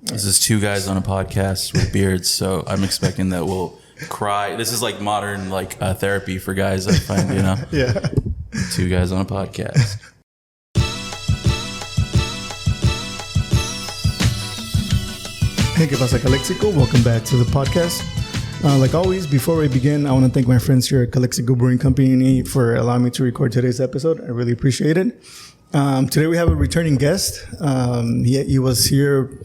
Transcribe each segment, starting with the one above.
This is two guys on a podcast with beards, so I'm expecting that we'll cry. This is like modern therapy for guys, I find, you know? Yeah. Two guys on a podcast. Hey, que Pasa Calexico? Welcome back to the podcast. Like always, before we begin, I want to thank my friends here at Calexico Brewing Company for allowing me to record today's episode. I really appreciate it. Today we have a returning guest. He was here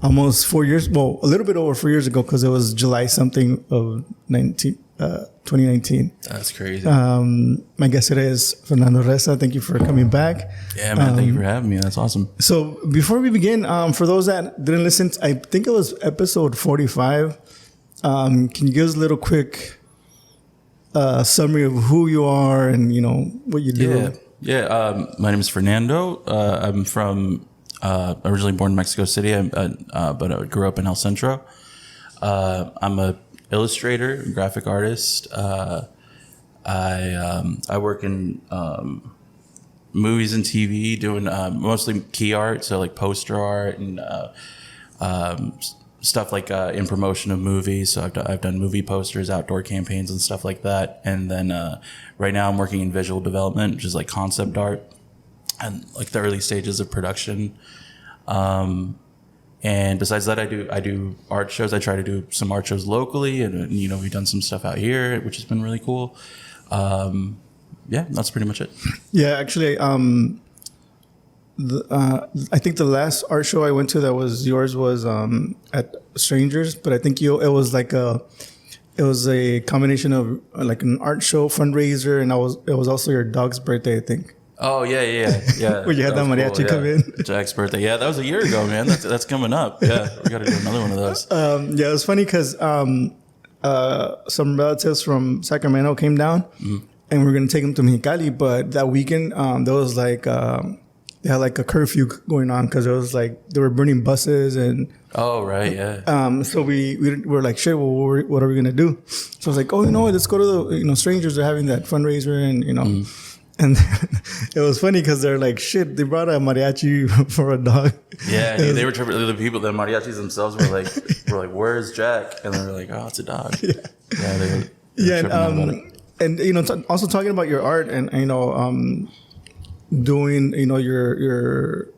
almost 4 years, well, a little bit over 4 years ago because it was July something of 2019. That's crazy. My guest today is Fernando Reza. Thank you for coming back. Yeah, man. Thank you for having me. That's awesome. So before we begin, for those that didn't listen, I think it was episode 45. Can you give us a little quick summary of who you are and, you know, what you do? Yeah. My name is Fernando. I'm from originally born in Mexico City, but I grew up in El Centro. I'm a illustrator, graphic artist. I work in movies and TV, doing mostly key art, so like poster art and stuff like in promotion of movies. So I've done movie posters, outdoor campaigns, and stuff like that. And then right now I'm working in visual development, which is like concept art and like the early stages of production. And besides that, I do art shows. I try to do some art shows locally, and you know, we've done some stuff out here, which has been really cool. Yeah, that's pretty much it. Yeah, actually, I think the last art show I went to that was yours was at Strangers, but I think it was a combination of like an art show fundraiser, and it was also your dog's birthday, I think. Oh yeah. Where you had that mariachi come in. Jack's birthday. Yeah, that was a year ago, man. That's coming up. Yeah, we got to do another one of those. Yeah, it was funny because some relatives from Sacramento came down, and we were gonna take them to Mexicali, but that weekend there was like they had like a curfew going on because it was like they were burning buses and. Oh right, yeah. So we were like, shit. Well, what are we gonna do? So I was like, oh, you know what? Let's go to the Strangers. They're having that fundraiser, and you know. And it was funny because they're like, shit, they brought a mariachi for a dog. Yeah, they were tripping. The people, the mariachis themselves were like, where's Jack? And they were like, oh, it's a dog. Yeah, they were and you know, also talking about your art and you know, doing your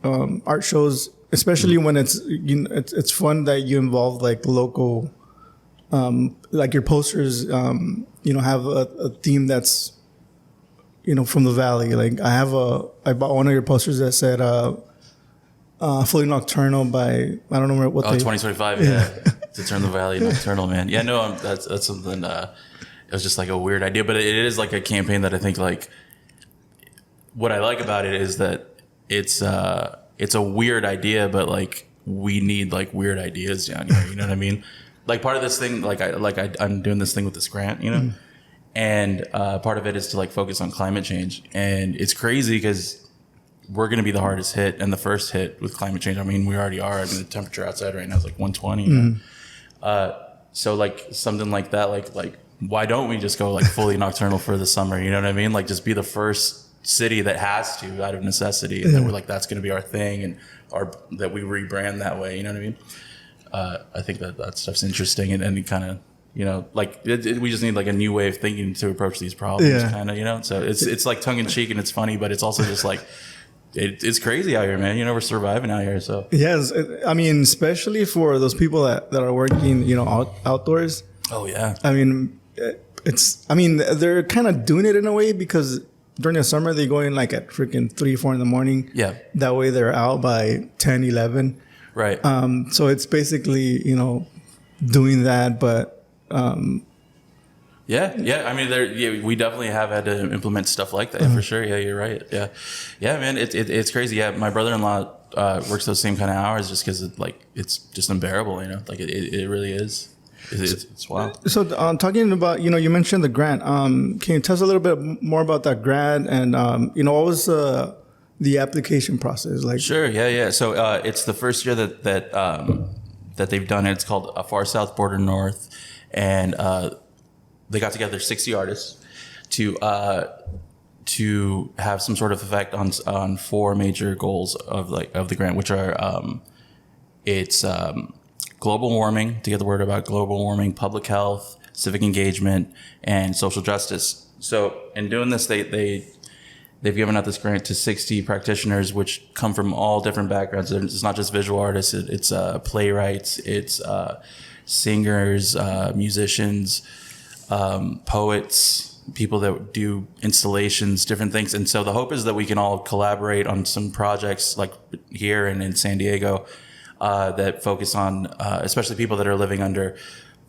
art shows, especially when it's fun that you involve like local, like your posters, have a theme that's. From the valley. Like I bought one of your posters that said Fully Nocturnal by, I don't know what 2025, yeah. To turn the valley nocturnal, man. Yeah, no, that's something, it was just like a weird idea, but it is like a campaign that I think like, what I like about it is that it's a weird idea, but like we need like weird ideas down here, you know what I mean? Like part of this thing, I'm doing this thing with this grant, you know? And part of it is to like focus on climate change. And it's crazy because we're going to be the hardest hit and the first hit with climate change. I mean, we already are. I mean, the temperature outside right now is like 120. You know? So like something like that, like why don't we just go like fully nocturnal for the summer? You know what I mean? Like just be the first city that has to out of necessity. And then we're like, that's going to be our thing and that we rebrand that way. You know what I mean? I think that stuff's interesting and it kind of, you know, like we just need like a new way of thinking to approach these problems, kind of, you know. So it's like tongue in cheek and it's funny, but it's also just like it's crazy out here, man. You know, we're surviving out here. So yes, I mean, especially for those people that are working, outdoors. Oh yeah. I mean, they're kind of doing it in a way because during the summer they go in like at freaking 3-4 in the morning. Yeah. That way they're out by 10, 11. Right. So it's basically doing that, but. Yeah. I mean, we definitely have had to implement stuff like that for sure. Yeah, you're right. Yeah, man, it's crazy. Yeah, my brother-in-law works those same kind of hours just because it's just unbearable. You know, like it really is. It's wild. So talking about you mentioned the grant. Can you tell us a little bit more about that grant and what was the application process like? Sure. Yeah. So it's the first year that they've done it. It's called Far South Border North. And they got together 60 artists to have some sort of effect on 4 major goals of the grant, which are it's global warming, to get the word about global warming, public health, civic engagement, and social justice. So in doing this, they've given out this grant to 60 practitioners, which come from all different backgrounds. It's not just visual artists. It's playwrights. It's singers, musicians, poets, people that do installations, different things. And so the hope is that we can all collaborate on some projects like here and in San Diego that focus on especially people that are living under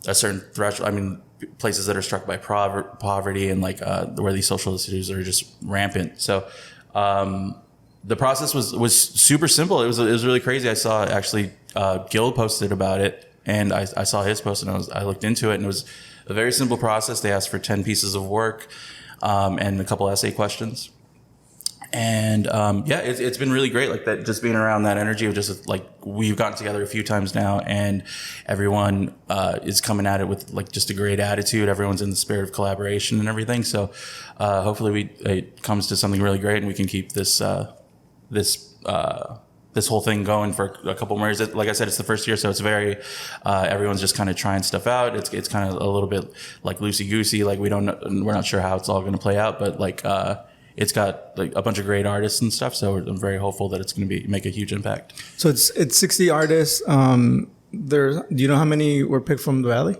a certain threshold. I mean, places that are struck by poverty and like where these social issues are just rampant. So the process was super simple. It was really crazy. I saw actually Gil posted about it, and I saw his post, and I looked into it, and it was a very simple process. They asked for 10 pieces of work and a couple essay questions. And it's been really great. Like that, just being around that energy of just like, we've gotten together a few times now, and everyone is coming at it with like just a great attitude. Everyone's in the spirit of collaboration and everything. So hopefully it comes to something really great, and we can keep this whole thing going for a couple more years. Like I said, it's the first year, so it's very everyone's just kind of trying stuff out. It's kind of a little bit like loosey goosey. Like we're not sure how it's all going to play out, but like it's got like a bunch of great artists and stuff. So I'm very hopeful that it's going to make a huge impact. So it's 60 artists. Do you know how many were picked from the Valley?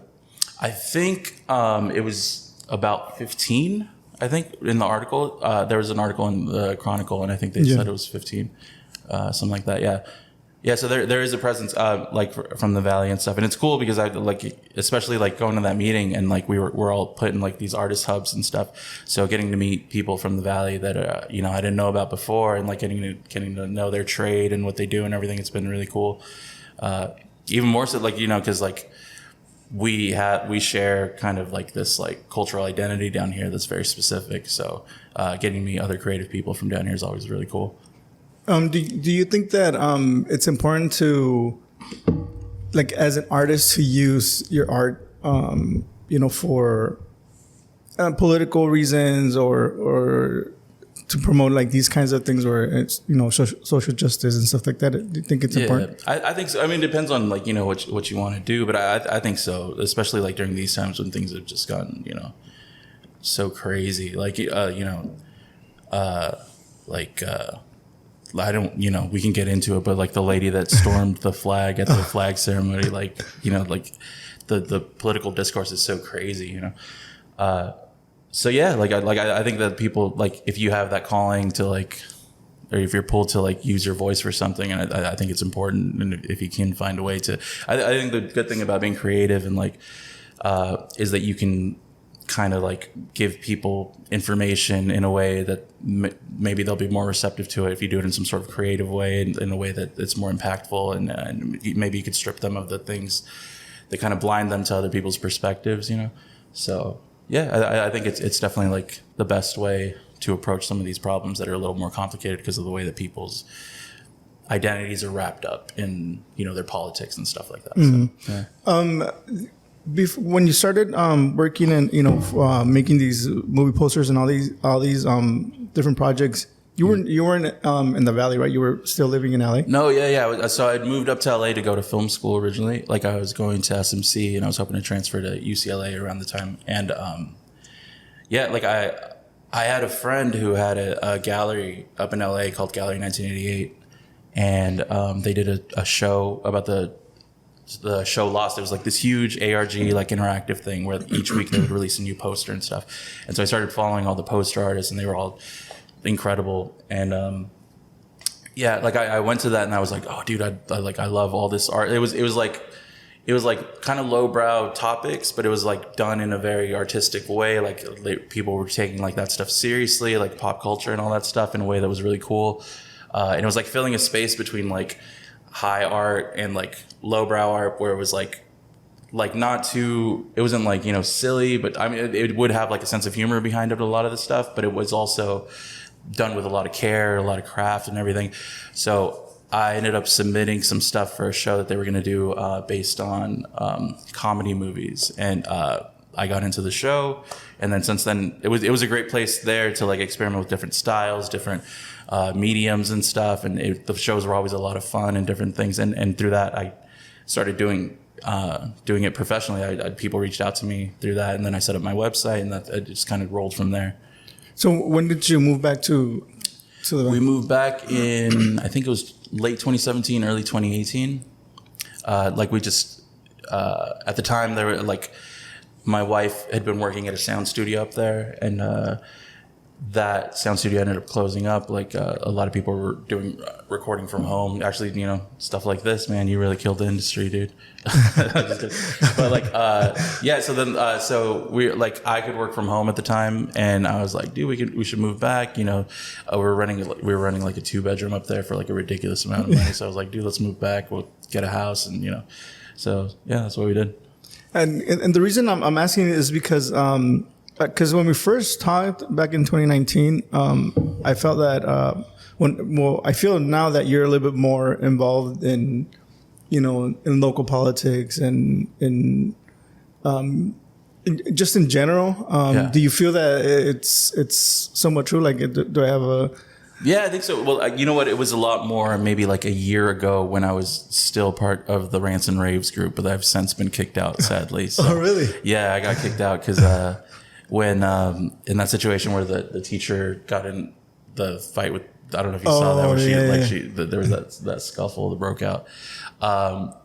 I think it was about 15. I think in the article there was an article in the Chronicle, and I think they said it was 15. Something like that, yeah. So there is a presence from the Valley and stuff, and it's cool because I like, especially like going to that meeting, and like we're all put in like these artist hubs and stuff. So getting to meet people from the Valley that I didn't know about before, and like getting to know their trade and what they do and everything. It's been really cool. Even more so, like because like we share kind of like this like cultural identity down here that's very specific. So getting to meet other creative people from down here is always really cool. Do you think that it's important to, like, as an artist, to use your art, for political reasons or to promote like these kinds of things where it's social justice and stuff like that? Do you think it's important? I think so. I mean, it depends on like what you want to do, but I think so. Especially like during these times when things have just gotten so crazy. Like I don't, we can get into it, but like the lady that stormed the flag at the flag ceremony, like the political discourse is so crazy, So yeah, I think that people, like, if you have that calling to like, or if you're pulled to like use your voice for something, and I think it's important, and if you can find a way to, I think the good thing about being creative and like, is that you can kind of like give people information in a way that maybe they'll be more receptive to it if you do it in some sort of creative way, in a way that it's more impactful, and maybe you could strip them of the things that kind of blind them to other people's perspectives, So yeah, I think it's definitely like the best way to approach some of these problems that are a little more complicated because of the way that people's identities are wrapped up in their politics and stuff like that. Mm-hmm. So, yeah. When you started working and making these movie posters and all these different projects, you weren't in the Valley, right? You were still living in LA. No, yeah. So I'd moved up to LA to go to film school originally. Like I was going to SMC, and I was hoping to transfer to UCLA around the time. And like I had a friend who had a gallery up in LA called Gallery 1988, and they did a show about the show Lost. It was like this huge ARG like interactive thing where each week they would release a new poster and stuff. And so I started following all the poster artists, and they were all incredible. And I went to that, and I was like, oh dude, I love all this art. It was like kind of lowbrow topics, but it was like done in a very artistic way. Like people were taking like that stuff seriously, like pop culture and all that stuff, in a way that was really cool. And it was like filling a space between like high art and like lowbrow art, where it was like not too, it wasn't like silly, but I mean it would have like a sense of humor behind it, a lot of the stuff, but it was also done with a lot of care, a lot of craft and everything. So I ended up submitting some stuff for a show that they were going to do based on comedy movies, and I got into the show, and then since then it was a great place there to like experiment with different styles, different mediums and stuff, and the shows were always a lot of fun and different things, and through that I started doing it professionally. People reached out to me through that, and then I set up my website, and that it just kind of rolled from there. So when did you move back to the? We moved back in, I think it was late 2017, early 2018. Like we just at the time there were like my wife had been working at a sound studio up there, and that sound studio ended up closing up. Like a lot of people were doing recording from home. Actually, you know, stuff like this, man, you really killed the industry, dude. But like, yeah. So then, so we like I could work from home at the time, and I was like, dude, we should move back. You know, we were running like a 2-bedroom up there for like a ridiculous amount of money. So I was like, dude, let's move back. We'll get a house, and you know, so yeah, that's what we did. And the reason I'm asking is because when we first talked back in 2019, I felt that I feel now that you're a little bit more involved in, you know, in local politics and just in general. Yeah. Do you feel that it's somewhat true? Like, do I have a? Yeah, I think so. Well, you know what? It was a lot more maybe like a year ago when I was still part of the Rants and Raves group, but I've since been kicked out, sadly. So, oh, really? Yeah, I got kicked out because when in that situation where the teacher got in the fight with, I don't know if you saw that, where there was that scuffle that broke out.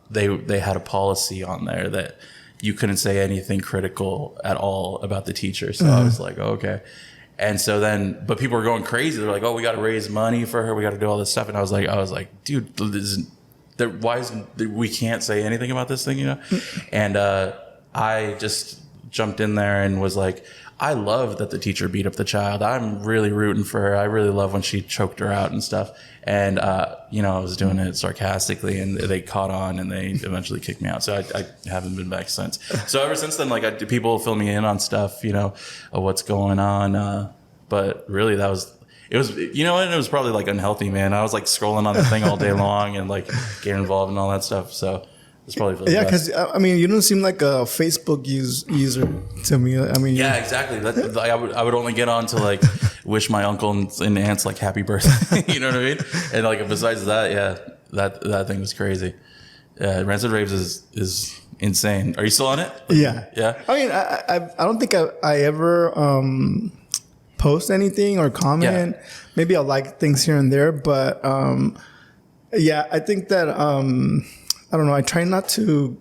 They had a policy on there that you couldn't say anything critical at all about the teacher. So I was like, oh, okay. And so then, but people were going crazy. They're like, "Oh, we got to raise money for her. We got to do all this stuff." And I was like, "Dude, we can't say anything about this thing, you know?" And I just jumped in there and was like, "I love that the teacher beat up the child. I'm really rooting for her. I really love when she choked her out and stuff." And you know, I was doing it sarcastically, and they caught on, and they eventually kicked me out. So I haven't been back since. So ever since then, like people fill me in on stuff, you know, of what's going on. But really, it was, you know, and it was probably like unhealthy, man. I was like scrolling on the thing all day long and like getting involved in all that stuff. So it's probably for the best. Because I mean, you don't seem like a Facebook user to me. I mean, yeah, exactly. I would only get on to like wish my uncle and aunts like happy birthday. You know what I mean? And like besides that, yeah, that thing was crazy. Yeah, Rants and Raves is insane. Are you still on it? Yeah, yeah. I mean, I don't think I ever post anything or comment. Yeah. Maybe I'll like things here and there, but yeah, I think that I don't know. I try not to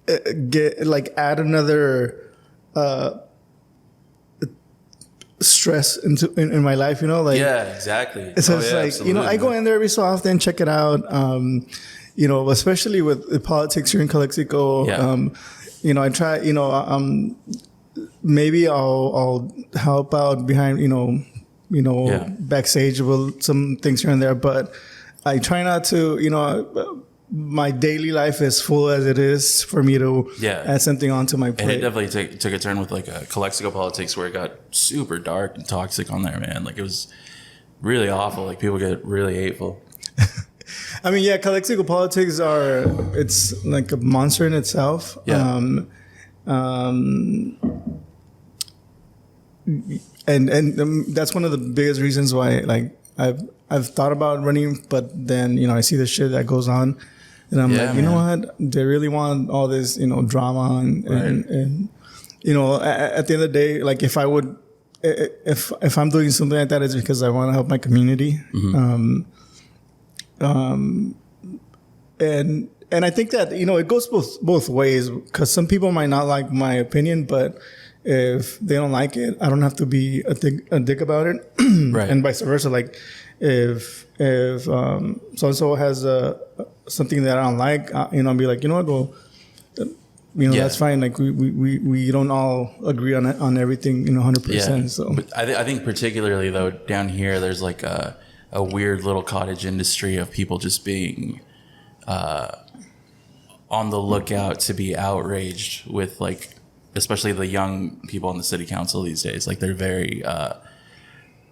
add another stress in my life. You know, like yeah, exactly. So it's like, you know, I go in there every so often, check it out. You know, especially with the politics here in Calexico. Yeah. You know, I try. You know, maybe I'll help out behind. You know, yeah. backstage with some things here and there, but I try not to. You know. My daily life is full as it is for me to add something onto my plate. And it definitely took a turn with like Calexico politics where it got super dark and toxic on there, man. Like it was really awful. Like people get really hateful. I mean, yeah, Calexico politics it's like a monster in itself. Yeah. And that's one of the biggest reasons why like I've thought about running, but then, you know, I see the shit that goes on. And I'm like, you know what? They really want all this, you know, drama and you know, at the end of the day, like if I'm doing something like that, it's because I want to help my community. Mm-hmm. And I think that, you know, it goes both ways, because some people might not like my opinion, but if they don't like it, I don't have to be a dick about it. Right. And vice versa. Like if so-and-so has something that I don't like, you know, I'll be like, you know what, well, you know, that's fine. Like we don't all agree on everything, you know, 100%. Yeah. So but I think particularly though down here, there's like a weird little cottage industry of people just being on the lookout to be outraged with like, especially the young people on the city council these days. Like they're very,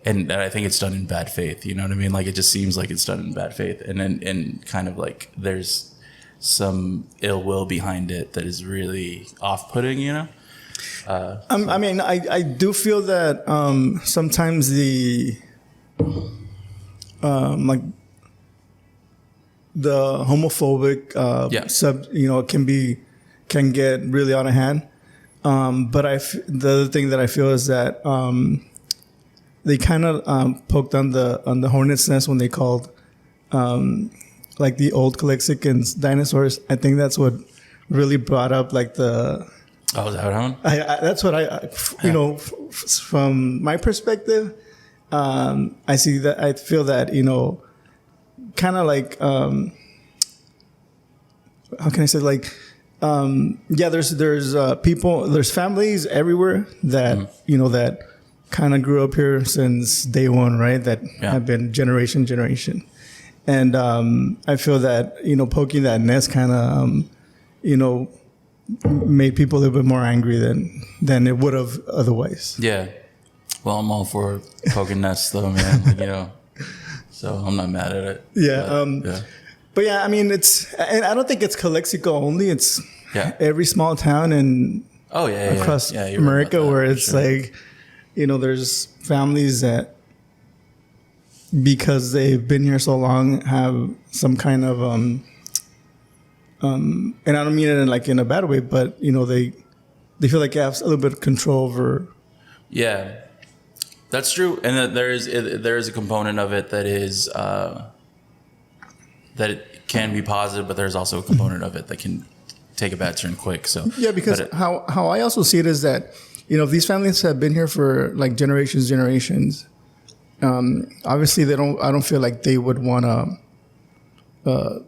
and I think it's done in bad faith. You know what I mean? Like it just seems like it's done in bad faith, and kind of like there's some ill will behind it that is really off-putting. You know, I mean, I do feel that sometimes the like the homophobic can get really out of hand. But the other thing that I feel is that they kind of poked on the hornet's nest when they called like the old Calexicans dinosaurs. I think that's what really brought up like the. Oh, is that what happened? That's what from my perspective, I see that. I feel that kind of like how can I say, like there's people, there's families everywhere that that kind of grew up here since day one, right? That have been generation, and I feel that poking that nest kind of made people a little bit more angry than it would have otherwise. Yeah. Well, I'm all for poking nests though, man. Like, so I'm not mad at it. Yeah. But yeah, I mean, and I don't think it's Calexico only. It's every small town and across America where it's like, there's families that, because they've been here so long, have some kind of, and I don't mean it in a bad way, but they feel like they have a little bit of control over. Yeah, that's true, and that there is a component of it that is that it can be positive, but there's also a component of it that can take a bad turn quick. So yeah, because how I also see it is that if these families have been here for like generations, obviously I don't feel like they would want to.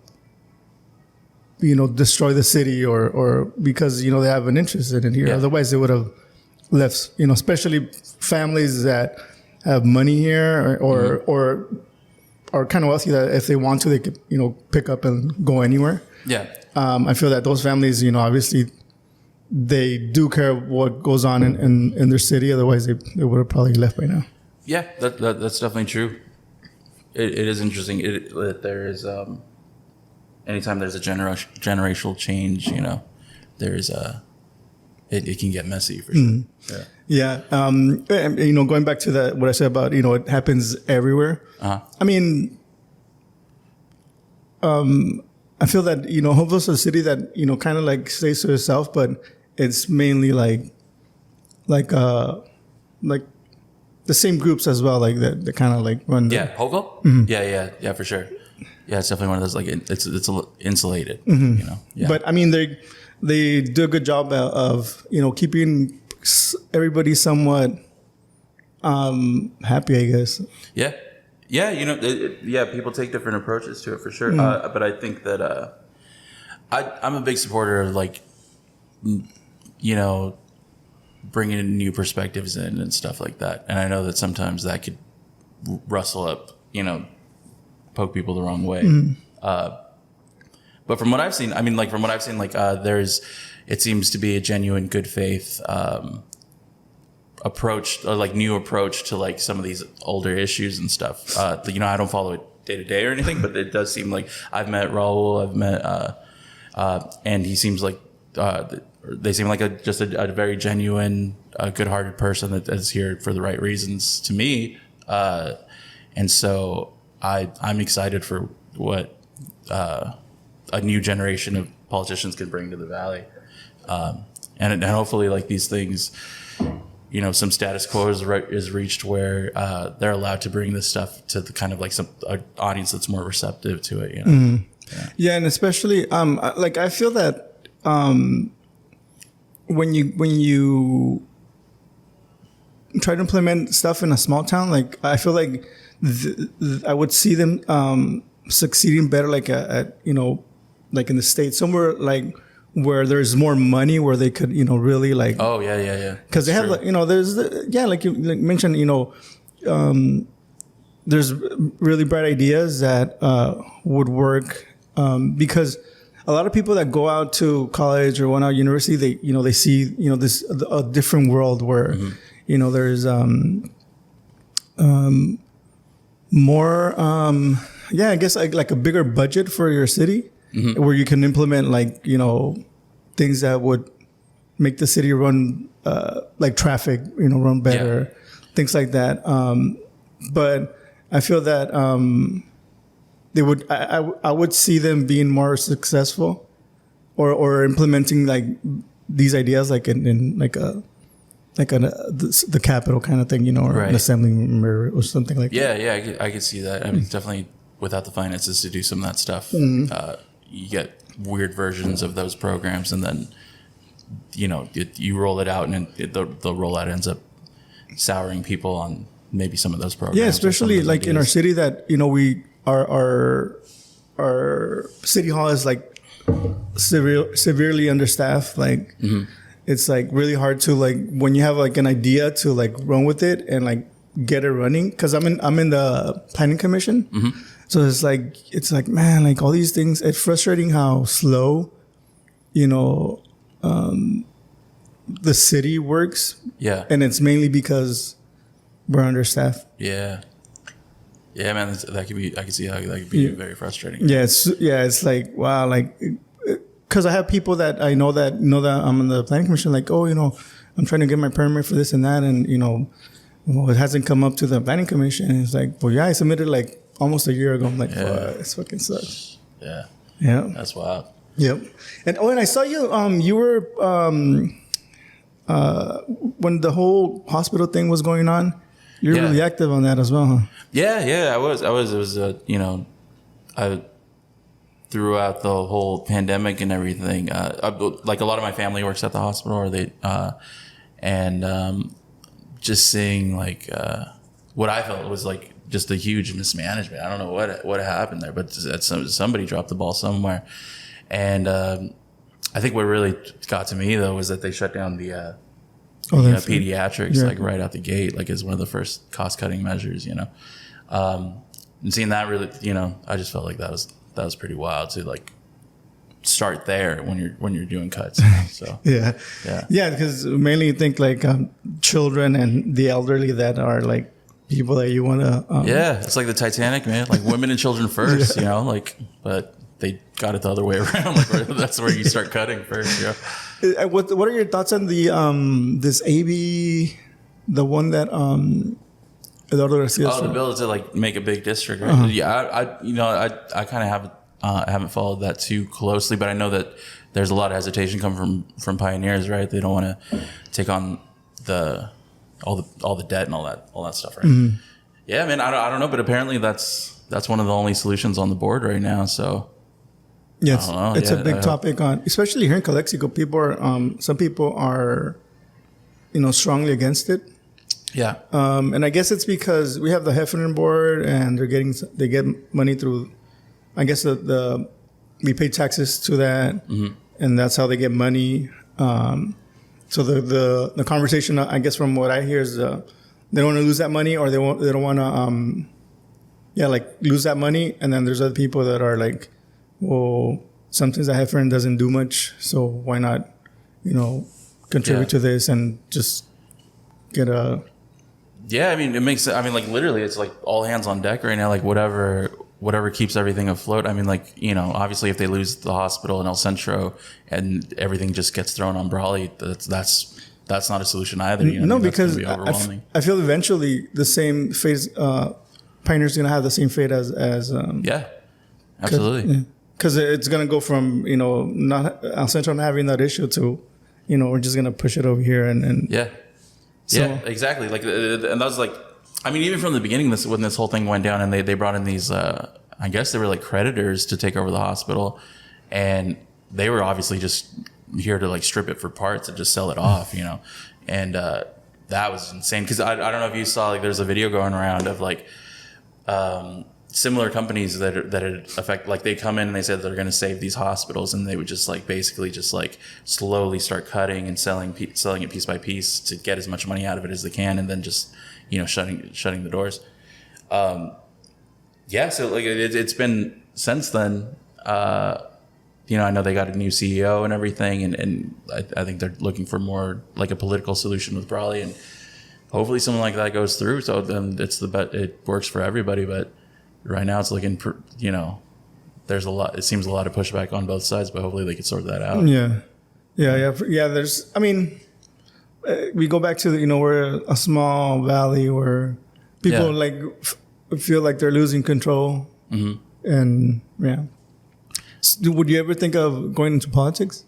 Destroy the city or because, they have an interest in it here. Yeah. Otherwise they would have left, especially families that have money here or are kind of wealthy that if they want to, they could, pick up and go anywhere. Yeah. I feel that those families, obviously they do care what goes on in their city. Otherwise they would have probably left by now. Yeah, that's definitely true. It is interesting that there is, anytime there's a generational change, there's it can get messy for sure. Mm. Yeah. Going back to what I said about, it happens everywhere. Uh-huh. I mean, I feel that, Hobo's a city that, kind of like stays to itself, but it's mainly like the same groups as well, like that kind of like run. Hobo? Mm-hmm. Yeah, for sure. Yeah, it's definitely one of those, like, it's insulated, mm-hmm. Yeah. But I mean, they do a good job of, keeping everybody somewhat happy, I guess. Yeah. Yeah, people take different approaches to it for sure. Mm-hmm. But I think that I'm a big supporter of, like, bringing in new perspectives in and stuff like that. And I know that sometimes that could rustle up, poke people the wrong way. Mm-hmm. But from what I've seen, it seems to be a genuine good faith approach, or like new approach to like some of these older issues and stuff. I don't follow it day to day or anything, but it does seem like I've met Raul, and he seems like they seem like just a very genuine, good-hearted person that is here for the right reasons to me, and so I'm excited for what a new generation of politicians can bring to the valley, and hopefully, like, these things, some status quo is reached where they're allowed to bring this stuff to the kind of like some audience that's more receptive to it. Mm-hmm. Yeah, and especially like I feel that when you try to implement stuff in a small town, like I feel like I would see them succeeding better, like at like in the States, somewhere like where there's more money, where they could really like. Oh yeah. Because they have like there's like you mentioned there's really bright ideas that would work because a lot of people that go out to college or went out to university, they see this a different world where there's more I guess like a bigger budget for your city, where you can implement like things that would make the city run like traffic, run better, things like that. But I feel that they would. I would see them being more successful, or implementing like these ideas, like in the Capitol kind of thing, or an assembly member or something like that. Yeah, I could see that. I mean, definitely without the finances to do some of that stuff, you get weird versions of those programs, and then you roll it out, and the rollout ends up souring people on maybe some of those programs. Yeah, especially like in our city that we our city hall is like severely understaffed. Like it's like really hard to like when you have like an idea to like run with it and like get it running. Because I'm in the planning commission, so it's like man, like all these things. It's frustrating how slow, the city works. Yeah, and it's mainly because we're understaffed. Yeah, man, that could be. I can see how that could be very frustrating. Yeah, it's like wow, like because I have people that I know that I'm in the planning commission. Like, oh, I'm trying to get my permit for this and that, and it hasn't come up to the planning commission. And it's like, well, yeah, I submitted like almost a year ago. I'm like, wow, this fucking sucks. Yeah, that's wild. Yep. And I saw you. You were when the whole hospital thing was going on. You're really active on that as well, huh? Yeah, I was. It was, I throughout the whole pandemic and everything. Like a lot of my family works at the hospital, just seeing like what I felt was like just a huge mismanagement. I don't know what happened there, but somebody dropped the ball somewhere, and I think what really got to me though was that they shut down the pediatrics like right out the gate, like as one of the first cost cutting measures, and seeing that really, I just felt like that was pretty wild to like start there when you're doing cuts. So yeah, because mainly you think like children and the elderly that are like people that you want to. It's like the Titanic, man. Like women and children first, but they got it the other way around. Like that's where you start cutting first. Yeah. What are your thoughts on the this AB, the one that Eduardo Garcia? The bill to like make a big district, right? Yeah, I kind of haven't followed that too closely, but I know that there's a lot of hesitation coming from pioneers, right? They don't want to take on all the debt and all that stuff, right? Yeah, man, I don't know, but apparently that's one of the only solutions on the board right now. So. Yeah, it's a big topic especially here in Calexico. Some people are, strongly against it. Yeah. And I guess it's because we have the Heffernan board and they get money through, I guess we pay taxes to that, and that's how they get money. So the conversation, I guess from what I hear is they don't want to lose that money, or they don't want to lose that money. And then there's other people that are like, well, sometimes a Heffernan doesn't do much, so why not, contribute to this and just get a... Yeah, I mean, like literally it's like all hands on deck right now, like whatever keeps everything afloat. I mean, like, obviously if they lose the hospital in El Centro and everything just gets thrown on Brawley, that's not a solution either. No, because I feel eventually the same fate, Pioneer's going to have the same fate as yeah, absolutely. Because it's going to go from, not El Centro not having that issue to, we're just going to push it over here and yeah. So. Yeah, exactly. Like, and that was like, I mean, even from the beginning, when this whole thing went down and they brought in these, I guess they were like creditors to take over the hospital, and they were obviously just here to like strip it for parts and just sell it off, and that was insane. Because I don't know if you saw, like, there's a video going around of like similar companies that affect, like, they come in and they said they're going to save these hospitals, and they would just like basically just like slowly start cutting and selling it piece by piece to get as much money out of it as they can, and then just shutting the doors. So like it's been since then. I know they got a new CEO and everything, and I think they're looking for more like a political solution with Brawley, and hopefully something like that goes through. So then it works for everybody, but. Right now, it's looking, there's a lot. It seems a lot of pushback on both sides, but hopefully they can sort that out. Yeah. There's, I mean, we go back to we're a small valley where people feel like they're losing control, and would you ever think of going into politics?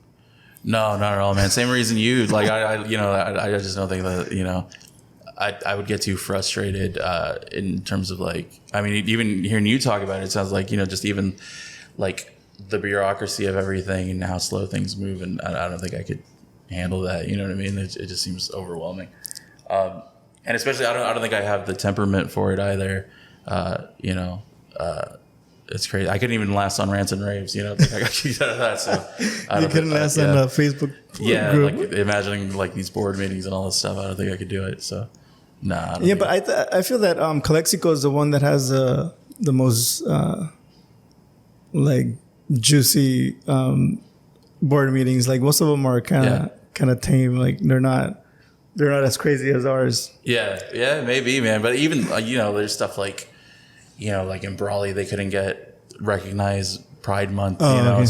No, not at all, man. Same reason you like. I just don't think that I would get too frustrated in terms of like. I mean, even hearing you talk about it, it sounds like just even like the bureaucracy of everything and how slow things move, and I don't think I could handle that. You know what I mean? It just seems overwhelming, and especially I don't think I have the temperament for it either. It's crazy. I couldn't even last on Rants and Raves. I got kicked out of that. So you couldn't last on a Facebook group. Like imagining like these board meetings and all this stuff. I don't think I could do it. So nah. But I feel that Calexico is the one that has the most like juicy board meetings. Like most of them are kind of tame. Like they're not as crazy as ours. Yeah, maybe, man. But even there's stuff like. Like in Brawley, they couldn't get recognized Pride Month,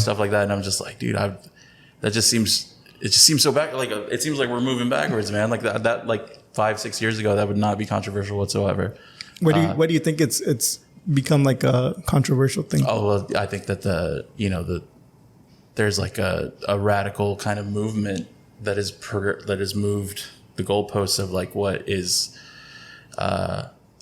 stuff like that. And I'm just like, dude, it just seems so back. Like it seems like we're moving backwards, man. Like that like 5-6 years ago, that would not be controversial whatsoever. Why do you think it's become like a controversial thing? Oh, well, I think that there's like a radical kind of movement that has moved the goalposts of like what is,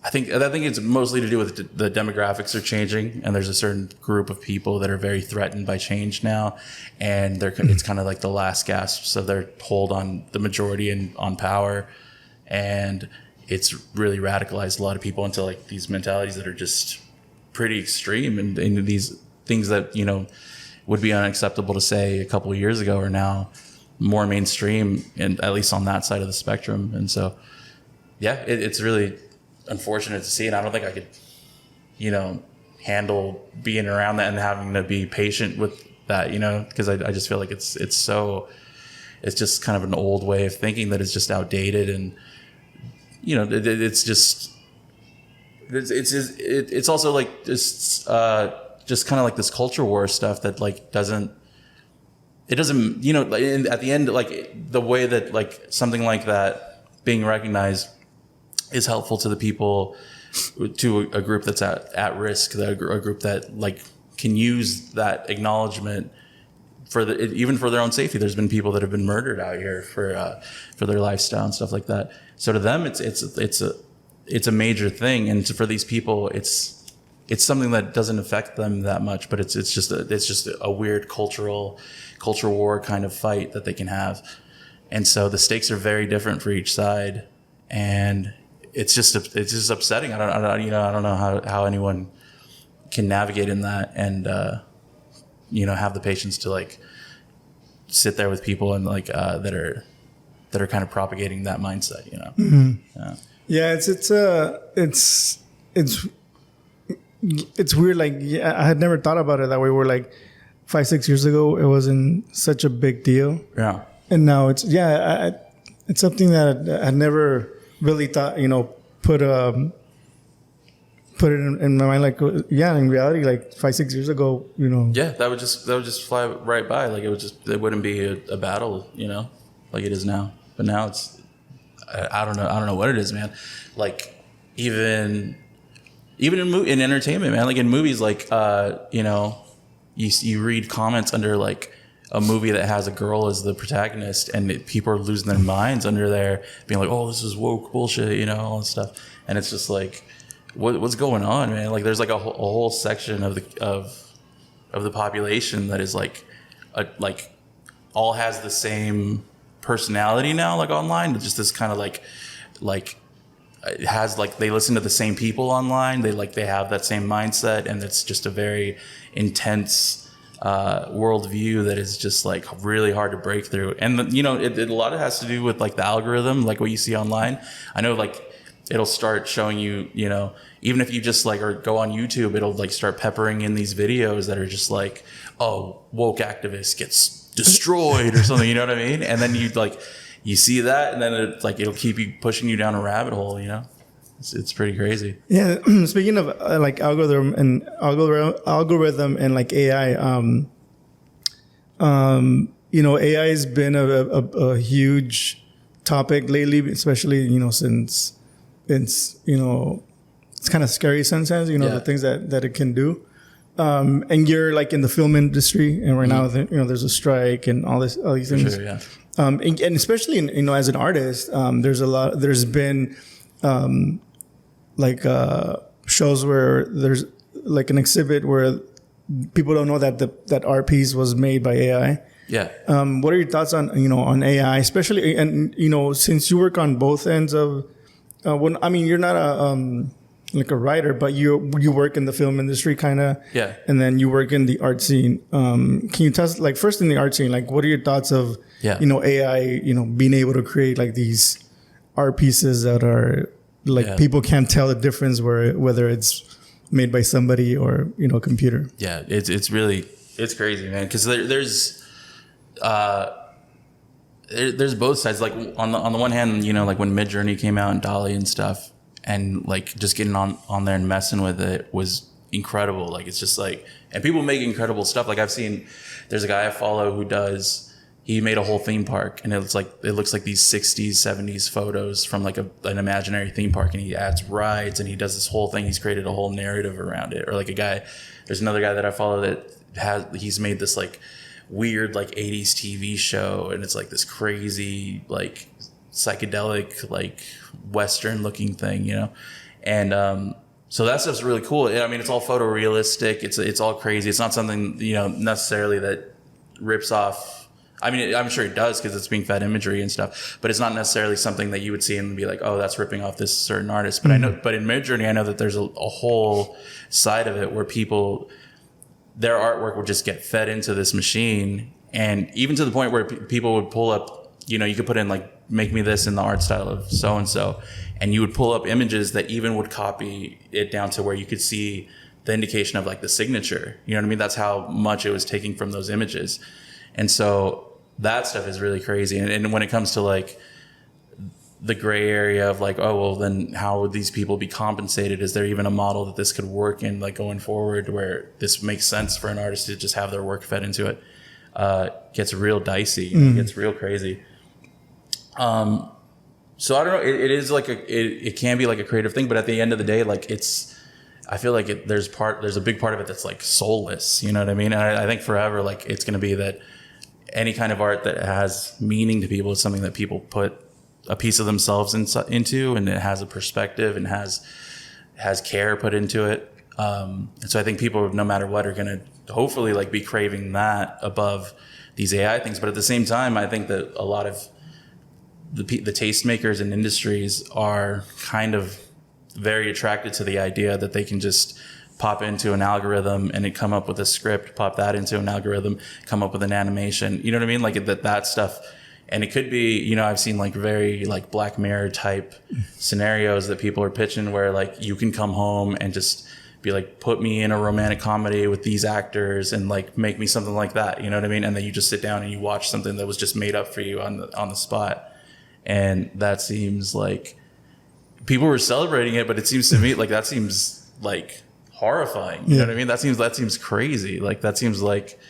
I think it's mostly to do with the demographics are changing, and there's a certain group of people that are very threatened by change now, and it's kind of like the last gasps of their hold on the majority and on power, and it's really radicalized a lot of people into like these mentalities that are just pretty extreme, and these things that would be unacceptable to say a couple of years ago are now more mainstream, and at least on that side of the spectrum, and so it's really unfortunate to see, and I don't think I could, handle being around that and having to be patient with that, because I just feel like it's just kind of an old way of thinking that is just outdated, and it's also like just kind of like this culture war stuff that like doesn't at the end, like the way that like something like that being recognized is helpful to the people, to a group that's at risk, a group that like can use that acknowledgement even for their own safety. There's been people that have been murdered out here for their lifestyle and stuff like that. So to them, it's a major thing, and for these people, it's something that doesn't affect them that much, but it's just a weird culture war kind of fight that they can have, and so the stakes are very different for each side, and it's just upsetting. I don't know how anyone can navigate in that and have the patience to like sit there with people and like that are kind of propagating that mindset. It's weird. Like I had never thought about it that way. Where like 5-6 years ago, it wasn't such a big deal. Yeah, and now it's it's something that I never really thought, put it in my mind, like, in reality, like 5-6 years ago, that would just fly right by. Like it wouldn't be a battle, like it is now. But now it's, I don't know what it is, man. Like even in entertainment, man, like in movies, like, you read comments under like a movie that has a girl as the protagonist, and people are losing their minds under there, being like, "Oh, this is woke bullshit," all this stuff, and it's just like, what's going on, man? Like, there's like a whole section of the population that is like all has the same personality now, like online, but just this kind of like it has like they listen to the same people online, they have that same mindset, and it's just a very intense worldview that is just like really hard to break through. And a lot of it has to do with like the algorithm, like what you see online. I know like it'll start showing you, even if you just like or go on YouTube, it'll like start peppering in these videos that are just like, oh, woke activist gets destroyed or something, you know what I mean? And then you see that, and then it'll keep you pushing you down a rabbit hole, It's pretty crazy. Yeah. Speaking of like algorithm and like AI, AI has been a huge topic lately, especially, since it's, it's kind of scary sometimes, the things that it can do. And you're like in the film industry, and right now, there's a strike and all these things. Sure, yeah. And especially as an artist, there's been, shows where there's like an exhibit where people don't know that art piece was made by AI. Yeah. What are your thoughts on AI, especially, and since you work on both ends of, you're not a writer, but you work in the film industry kind of, Yeah. and then you work in the art scene. Can you tell us, like, first in the art scene, like, what are your thoughts of AI, being able to create like these art pieces that are like people can't tell the difference whether it's made by somebody or computer. Yeah, it's crazy, man, because there's both sides. Like on the one hand, like when Midjourney came out and DALL-E and stuff, and like just getting on there and messing with it was incredible. Like it's just like, and people make incredible stuff. Like there's a guy I follow he made a whole theme park, and it looks like these 60s, 70s photos from like an imaginary theme park, and he adds rides and he does this whole thing. He's created a whole narrative around it. Or like there's another guy that I follow that he's made this like weird like 80s TV show, and it's like this crazy like psychedelic like Western looking thing, and so that stuff's really cool. I mean, it's all photorealistic. It's all crazy. It's not something necessarily that rips off. I mean, I'm sure it does because it's being fed imagery and stuff, but it's not necessarily something that you would see and be like, oh, that's ripping off this certain artist. But but in Midjourney, I know that there's a whole side of it where their artwork would just get fed into this machine, and even to the point where people would pull up, you could put in like, make me this in the art style of so and so, and you would pull up images that even would copy it down to where you could see the indication of like the signature. You know what I mean? That's how much it was taking from those images, and so that stuff is really crazy. And when it comes to like the gray area of like, oh, well, then how would these people be compensated? Is there even a model that this could work in, like going forward, where this makes sense for an artist to just have their work fed into it? Gets real dicey, it gets real crazy. So I don't know. It is like it can be like a creative thing, but at the end of the day, like I feel like there's a big part of it that's like soulless. You know what I mean? And I think forever, like it's going to be that any kind of art that has meaning to people is something that people put a piece of themselves into, and it has a perspective and has care put into it. And so I think people, no matter what, are going to hopefully like be craving that above these AI things. But at the same time, I think that a lot of the tastemakers and industries are kind of very attracted to the idea that they can just pop into an algorithm and it come up with a script, pop that into an algorithm, come up with an animation. You know what I mean? Like that stuff. And it could be, I've seen like very like Black Mirror type scenarios that people are pitching where like you can come home and just be like, put me in a romantic comedy with these actors and like make me something like that. You know what I mean? And then you just sit down and you watch something that was just made up for you on the spot. And that seems like people were celebrating it, but it seems to me like that seems like horrifying. You know what I mean? That seems crazy. Like that seems like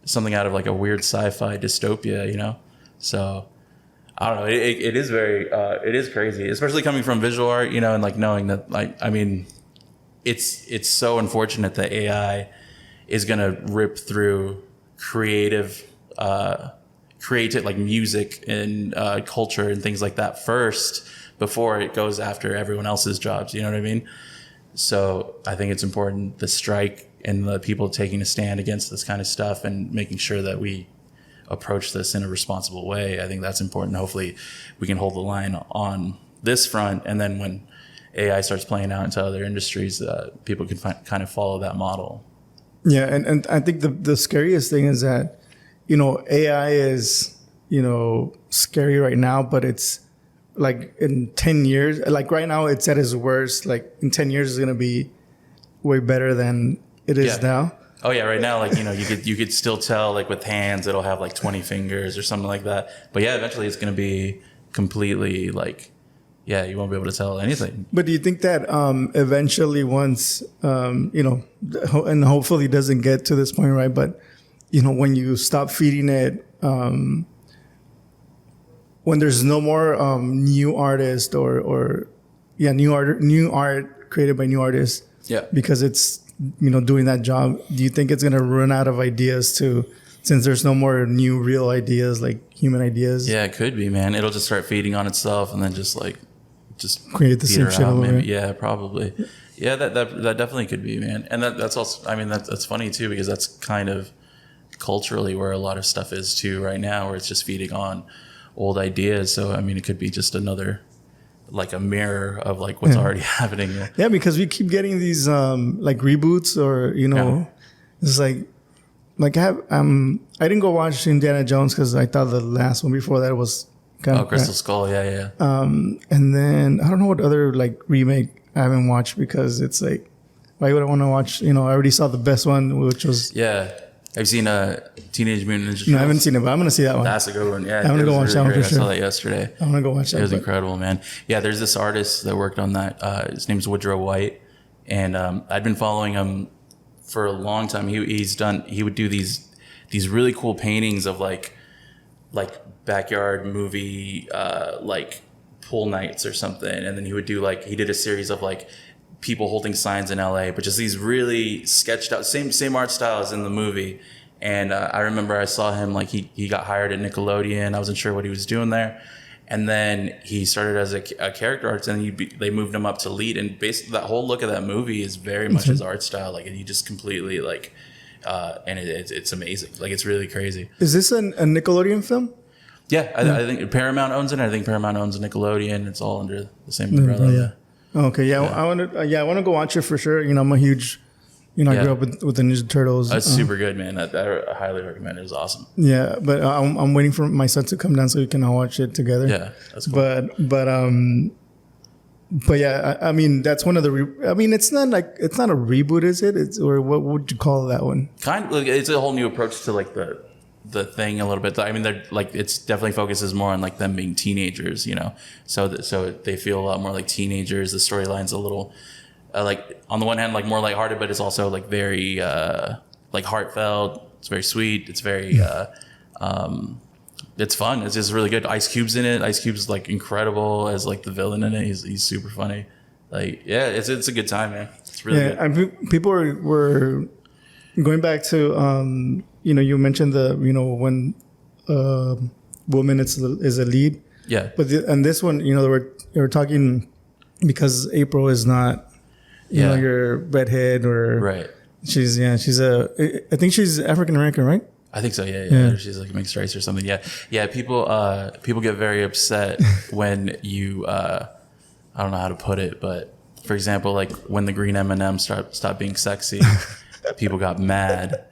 something out of like a weird sci-fi dystopia, So I don't know. It is very, it is crazy, especially coming from visual art, and like knowing that, like, I mean, it's so unfortunate that AI is going to rip through creative like music and culture and things like that first before it goes after everyone else's jobs. You know what I mean? So I think it's important, the strike and the people taking a stand against this kind of stuff and making sure that we approach this in a responsible way. I think that's important. Hopefully we can hold the line on this front. And then when AI starts playing out into other industries, people can kind of follow that model. Yeah. And I think the scariest thing is that, AI is, scary right now, but it's like in 10 years, like right now it's at its worst. Like in 10 years, it's going to be way better than it is now. Oh yeah, right now, like you could still tell, like with hands, it'll have like 20 fingers or something like that. But yeah, eventually it's going to be completely like, you won't be able to tell anything. But do you think that eventually, once and hopefully it doesn't get to this point, right? But when you stop feeding it when there's no more new artist or new art created by new artists. Yeah. Because it's doing that job. Do you think it's gonna run out of ideas too, since there's no more new real ideas like human ideas? Yeah, it could be, man. It'll just start feeding on itself and then just create the same shit all over. Yeah, probably. Yeah, that definitely could be, man. And that's also, I mean, that's funny too, because that's kind of culturally where a lot of stuff is too right now, where it's just feeding on old ideas. So I mean, it could be just another, like, a mirror of like what's already happening. Yeah, because we keep getting these like reboots, or it's like I didn't go watch Indiana Jones because I thought the last one before that was kind of Crystal Skull. Yeah. And then I don't know what other like remake I haven't watched, because it's like, why would I want to watch? I already saw the best one, which was I've seen Teenage Mutant Ninja Turtles. No, I haven't seen it, but I'm gonna see that one. That's a good one. Yeah, I'm gonna go watch that one for sure. I saw that yesterday. I'm gonna go watch that. It was incredible, man. Yeah, there's this artist that worked on that. His name's Woodrow White, and I'd been following him for a long time. He would do these really cool paintings of like backyard movie like pool nights or something, and then he did a series of like people holding signs in LA, but just these really sketched out, same art style as in the movie. And I remember I saw him, like he got hired at Nickelodeon. I wasn't sure what he was doing there. And then he started as a character artist, and they moved him up to lead. And basically that whole look of that movie is very much his art style. Like, and he just completely like, and it's amazing. Like, it's really crazy. Is this a Nickelodeon film? Yeah, I think Paramount owns it. I think Paramount owns Nickelodeon. It's all under the same umbrella. Yeah. Okay, yeah. I want to go watch it for sure. I'm a huge, I grew up with the Ninja Turtles. That's super good, man. I highly recommend it. It was awesome. Yeah, but I'm waiting for my son to come down so we can all watch it together. Yeah, that's cool. But yeah, I mean, that's one of the. It's not a reboot, is it? Or what would you call that one? Kind of, like, it's a whole new approach to like the thing a little bit. I mean, they're like, it's definitely focuses more on like them being teenagers, so they feel a lot more like teenagers. The storyline's a little like, on the one hand, like more lighthearted, but it's also like very like heartfelt. It's very sweet. It's very it's fun. It's just really good. Ice Cube's in it. Ice Cube's like incredible as like the villain in it. He's super funny. Like, yeah, it's a good time, man. It's really good. And people were going back to you mentioned when woman is a lead. Yeah. But and this one, they were talking because April is not your redhead, or right. She's I think she's African American, right? I think so. Yeah. She's like a mixed race or something. Yeah. People get very upset when you I don't know how to put it, but for example, like when the green M&Ms stopped being sexy, people got mad.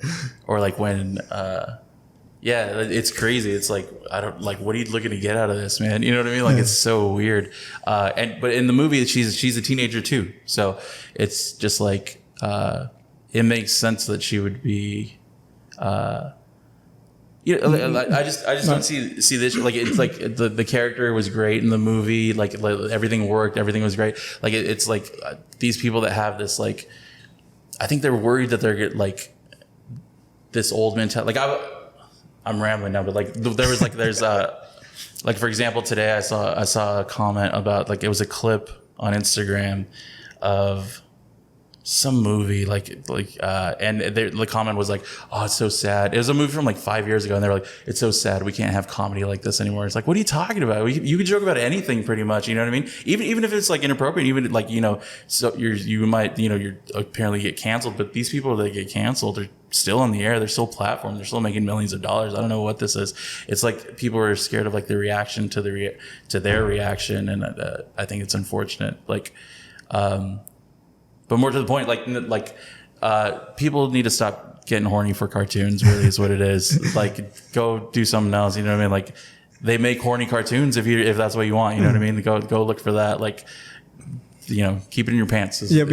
Or like when it's crazy. It's like, I don't like, what are you looking to get out of this, man? You know what I mean? Like, it's so weird. But in the movie, she's a teenager too, so it's just like it makes sense that she would be. I just don't see this. Like, it's like the character was great in the movie. Like everything worked. Everything was great. Like it's like these people that have this, like, I think they're worried that they're like this old mentality. Like I'm rambling now, but like there's like, for example, today I saw a comment about, like, it was a clip on Instagram of some movie, and the comment was like, "Oh, it's so sad." It was a movie from like 5 years ago, and they were like, "It's so sad. We can't have comedy like this anymore." It's like, what are you talking about? You can joke about anything, pretty much. You know what I mean? Even if it's like inappropriate, even like so you might you're apparently get canceled, but these people that get canceled are still on the air. They're still platformed. They're still making millions of dollars. I don't know what this is. It's like people are scared of like the reaction to their reaction, and I think it's unfortunate. Like. But more to the point, like people need to stop getting horny for cartoons. Really, is what it is. Like, go do something else. You know what I mean? Like, they make horny cartoons if that's what you want. You know what I mean? Go look for that. Like, keep it in your pants. I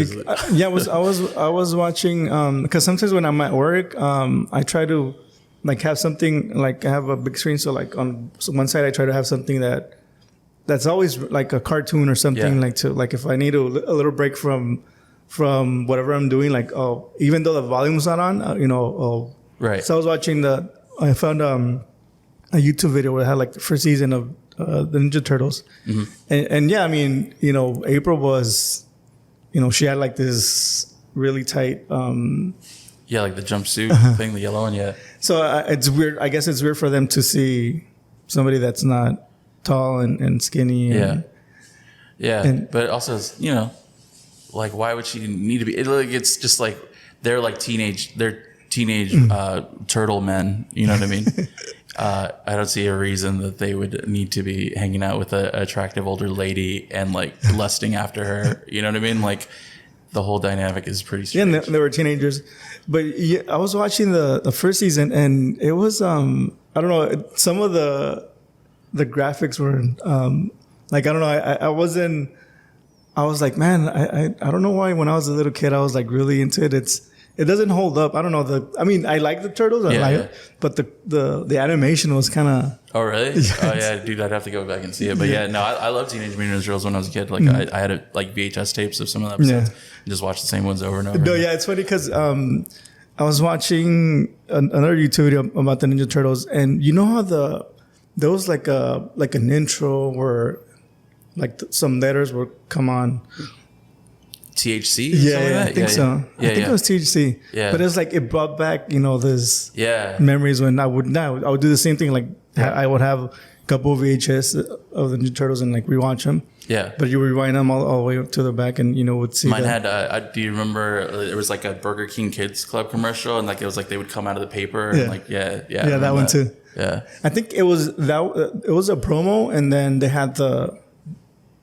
was watching because sometimes when I'm at work, I try to like have something, like I have a big screen, so like on one side I try to have something that's always like a cartoon or something, like if I need a little break from whatever I'm doing, like, even though the volume's not on, right. So I was watching I found a YouTube video where it had like the first season of the Ninja Turtles. And yeah, I mean, you know, April was, you know, she had like this really tight. Yeah, like the jumpsuit thing, the yellow one. Yeah. So it's weird. I guess it's weird for them to see somebody that's not tall and skinny. And, but also, you know, like why would she need to be? It's just like they're teenage turtle men. You know what I mean? I don't see a reason that they would need to be hanging out with an attractive older lady and like lusting after her. You know what I mean? Like the whole dynamic is pretty strange. Yeah, and they were teenagers. But yeah, I was watching the first season, and it was I don't know, some of the graphics were like, I don't know, I wasn't. I was like, man, I don't know why when I was a little kid I was like really into it. It doesn't hold up. I don't know. I mean, I like the turtles, but the animation was kind of. Oh really? Oh yeah, dude, I'd have to go back and see it. But yeah, no, I love Teenage Mutant Ninja Turtles when I was a kid. Like I had like VHS tapes of some of the episodes and just watched the same ones over and over. No, yeah, it's funny because I was watching another YouTube video about the Ninja Turtles, and you know how there was like an intro where like some letters would come on. THC? Yeah, I think so. Yeah, I think it was THC. Yeah. But it's like it brought back, you know, this memories when I would do the same thing. Like I would have a couple of VHS of the Ninja Turtles and like rewatch them. Yeah. But you would rewind them all the way up to the back and, you know, would see. Mine had, do you remember, there was like a Burger King Kids Club commercial and like it was like they would come out of the paper and like, Yeah, that one too. Yeah. I think it was a promo and then they had the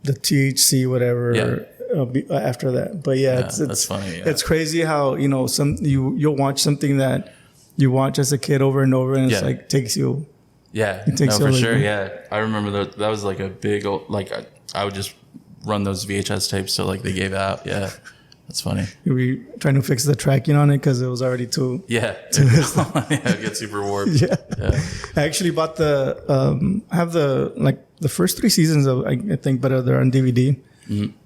THC, whatever. After that, but it's that's funny. Yeah. It's crazy how, you know, you'll watch something that you watch as a kid over and over, and it's like takes you. Yeah, it takes no, you for sure. Yeah, I remember that was like a big old, like I would just run those VHS tapes till like they gave out. Yeah, that's funny. We were trying to fix the tracking on it because it was already too. Yeah, it gets super warped. Yeah. I actually bought have the first 3 seasons of I think, but they're on DVD. Mm-hmm.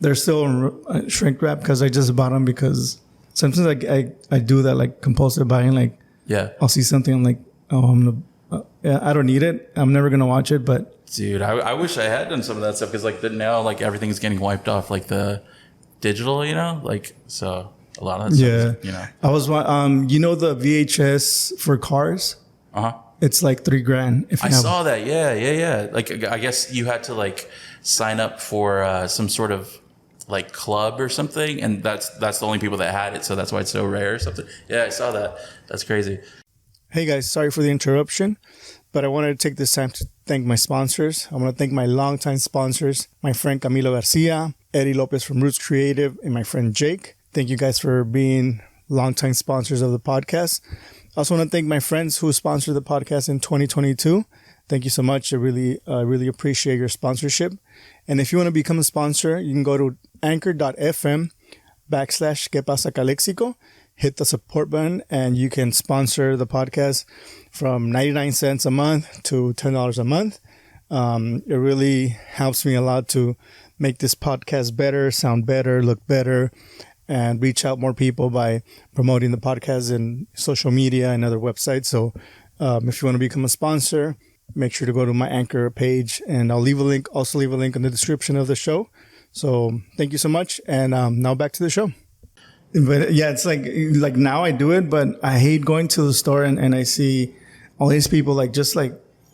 They're still shrink wrap because I just bought them because sometimes I do that like compulsive buying. Like I'll see something, I'm like, oh, I'm gonna I don't need it. I'm never gonna watch it. But dude, I wish I had done some of that stuff because like now like everything's getting wiped off like the digital, you know, like so a lot of that stuff, you know. I was you know the VHS for Cars. It's like $3,000 if you I saw that. Yeah. Like I guess you had to like sign up for some sort of like club or something, and that's the only people that had it, so that's why it's so rare or something. Yeah, I saw that. That's crazy. Hey guys, sorry for the interruption, but I wanted to take this time to thank my sponsors. I want to thank my longtime sponsors, my friend Camilo Garcia, Eddie Lopez from Roots Creative, and my friend Jake. Thank you guys for being longtime sponsors of the podcast. I also want to thank my friends who sponsored the podcast in 2022. Thank you so much. I really appreciate your sponsorship. And if you want to become a sponsor, you can go to anchor.fm/Que Pasa Calexico, hit the support button, and you can sponsor the podcast from 99 cents a month to $10 a month. It really helps me a lot to make this podcast better, sound better, look better, and reach out more people by promoting the podcast in social media and other websites. So if you want to become a sponsor, make sure to go to my Anchor page, and I'll leave a link in the description of the show. So thank you so much. And now back to the show. But yeah, it's like now I do it, but I hate going to the store and I see all these people like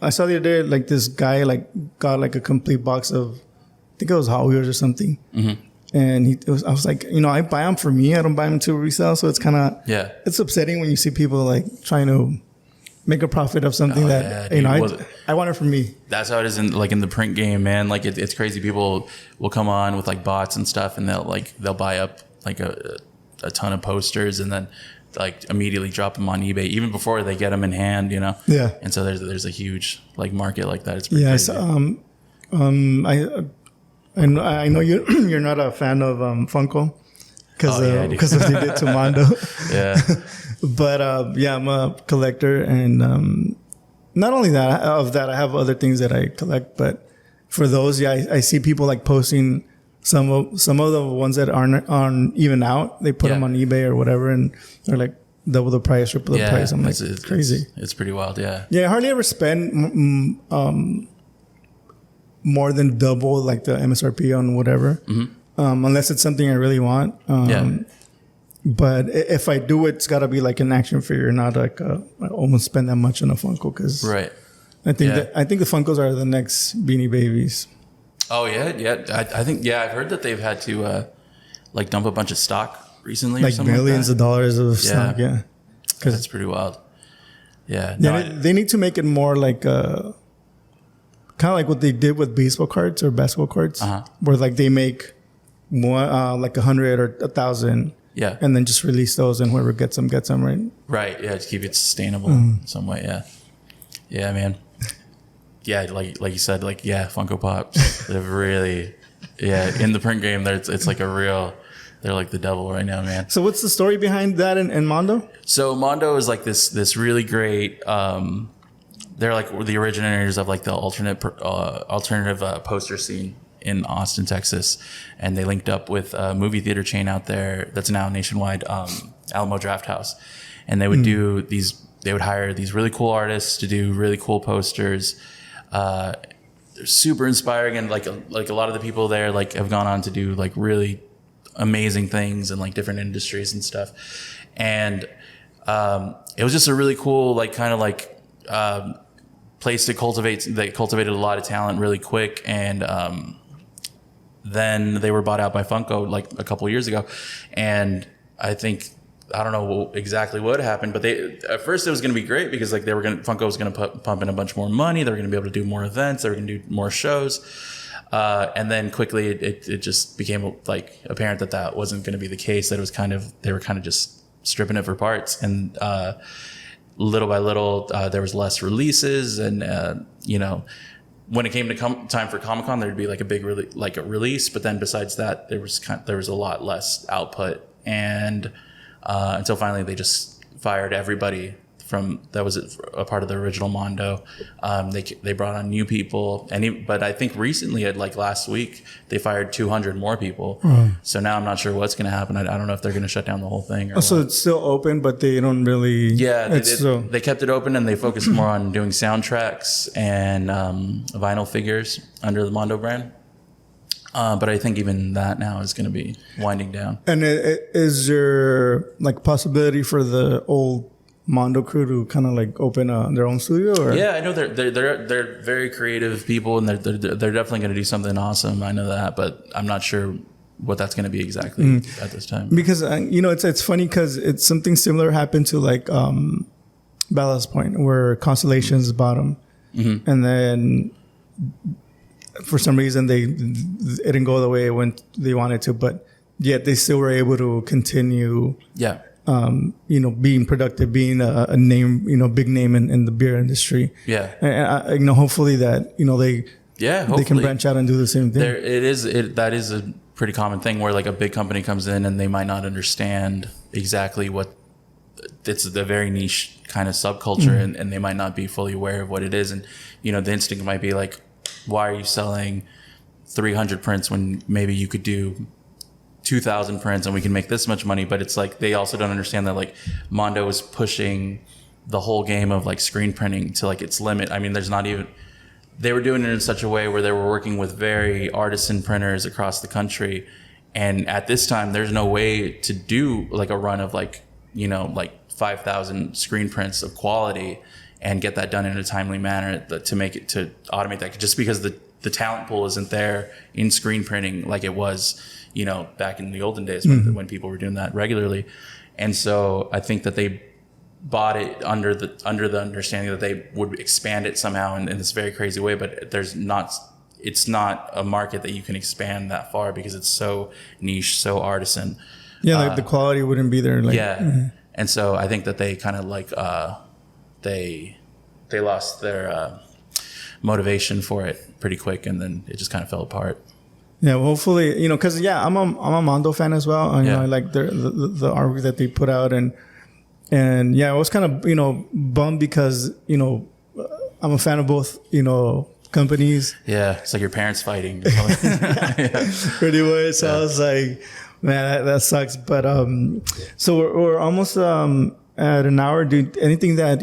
I saw the other day, like this guy like got like a complete box of, I think it was Hot Wheels or something. Mm-hmm. And I was like, you know, I buy them for me. I don't buy them to resell. So it's kind of, it's upsetting when you see people like trying to make a profit of something I want it for me. That's how it is in the print game, man. Like it's crazy. People will come on with like bots and stuff, and they'll buy up like a ton of posters, and then like immediately drop them on eBay even before they get them in hand, you know. Yeah. And so there's a huge like market like that. It's pretty crazy. I know you're not a fan of Funko because of what you did to Mondo. Yeah. But I'm a collector, and not only that, I have other things that I collect. But for those, I see people like posting some of the ones that aren't even out. They put them on eBay or whatever, and they're like double the price, triple the price. I'm like, it's crazy. It's pretty wild. Yeah. Yeah, I hardly ever spend more than double like the MSRP on whatever, unless it's something I really want. But if I do, it's got to be like an action figure, not like I almost spend that much on a Funko because Right. I think the Funkos are the next Beanie Babies. Oh yeah. I think I've heard that they've had to like dump a bunch of stock recently, Like or something millions of dollars of stock. Yeah, because that's pretty wild. Yeah. They need to make it more like kind of like what they did with baseball cards or basketball cards, where like they make more like 100 or 1,000. Yeah. And then just release those, and whoever gets them, right? Right. Yeah. To keep it sustainable in some way. Yeah. Yeah, man. Yeah. Like you said, like, Funko Pops, they've really, in the print game, it's like they're like the devil right now, man. So what's the story behind that in Mondo? So Mondo is like this really great, they're like the originators of like the alternative poster scene in Austin, Texas, and they linked up with a movie theater chain out there that's now nationwide, Alamo Drafthouse, and they would do these. They would hire these really cool artists to do really cool posters. They're super inspiring, and like a lot of the people there like have gone on to do like really amazing things in like different industries and stuff. And it was just a really cool like kind of like place to cultivate. They cultivated a lot of talent really quick, and then they were bought out by Funko like a couple of years ago, and I don't know exactly what happened, but at first it was going to be great because like Funko was going to pump in a bunch more money. They were going to be able to do more events. They were going to do more shows, and then quickly it just became like apparent that wasn't going to be the case. That it was they were kind of just stripping it for parts, and little by little there was less releases, and when it came to time for Comic-Con, there'd be like a big release, but then besides that, there was a lot less output, and until finally they just fired everybody that was a part of the original Mondo. They brought on new people, but I think recently, like last week, they fired 200 more people. So now I'm not sure what's going to happen. I don't know if they're going to shut down the whole thing. So it's still open, but they don't really. Yeah, they kept it open, and they focused more on doing soundtracks and vinyl figures under the Mondo brand. But I think even that now is going to be winding down. And is there like possibility for the old Mondo crew to kind of like open their own studio? Or? Yeah, I know they're very creative people, and they're definitely going to do something awesome. I know that, but I'm not sure what that's going to be exactly at this time. Because it's funny because it's something similar happened to like Ballast Point, where Constellations bought them, and then for some reason it didn't go the way they wanted to, but yet they still were able to continue. Yeah. Being productive, being a name, big name in the beer industry. Yeah. And hopefully that, they can branch out and do the same thing. That is a pretty common thing where like a big company comes in and they might not understand exactly what it's a very niche kind of subculture, and they might not be fully aware of what it is. And, the instinct might be like, why are you selling 300 prints when maybe you could do 2,000 prints and we can make this much money? But it's like they also don't understand that like Mondo is pushing the whole game of like screen printing to like its limit. I mean, they were doing it in such a way where they were working with very artisan printers across the country, and at this time there's no way to do like a run of like 5,000 screen prints of quality and get that done in a timely manner to automate that, just because the talent pool isn't there in screen printing like it was back in the olden days when people were doing that regularly. And so I think that they bought it under the understanding that they would expand it somehow in this very crazy way, but it's not a market that you can expand that far because it's so niche, so artisan. Yeah, like the quality wouldn't be there. And so I think that they kind of like they lost their motivation for it pretty quick, and then it just kind of fell apart. Yeah, well, hopefully, because I'm a Mondo fan as well. I like the artwork that they put out, and I was kind of bummed because I'm a fan of both companies. Yeah, it's like your parents fighting. Pretty much. So I was like, man, that sucks. But so we're almost at an hour. Do anything that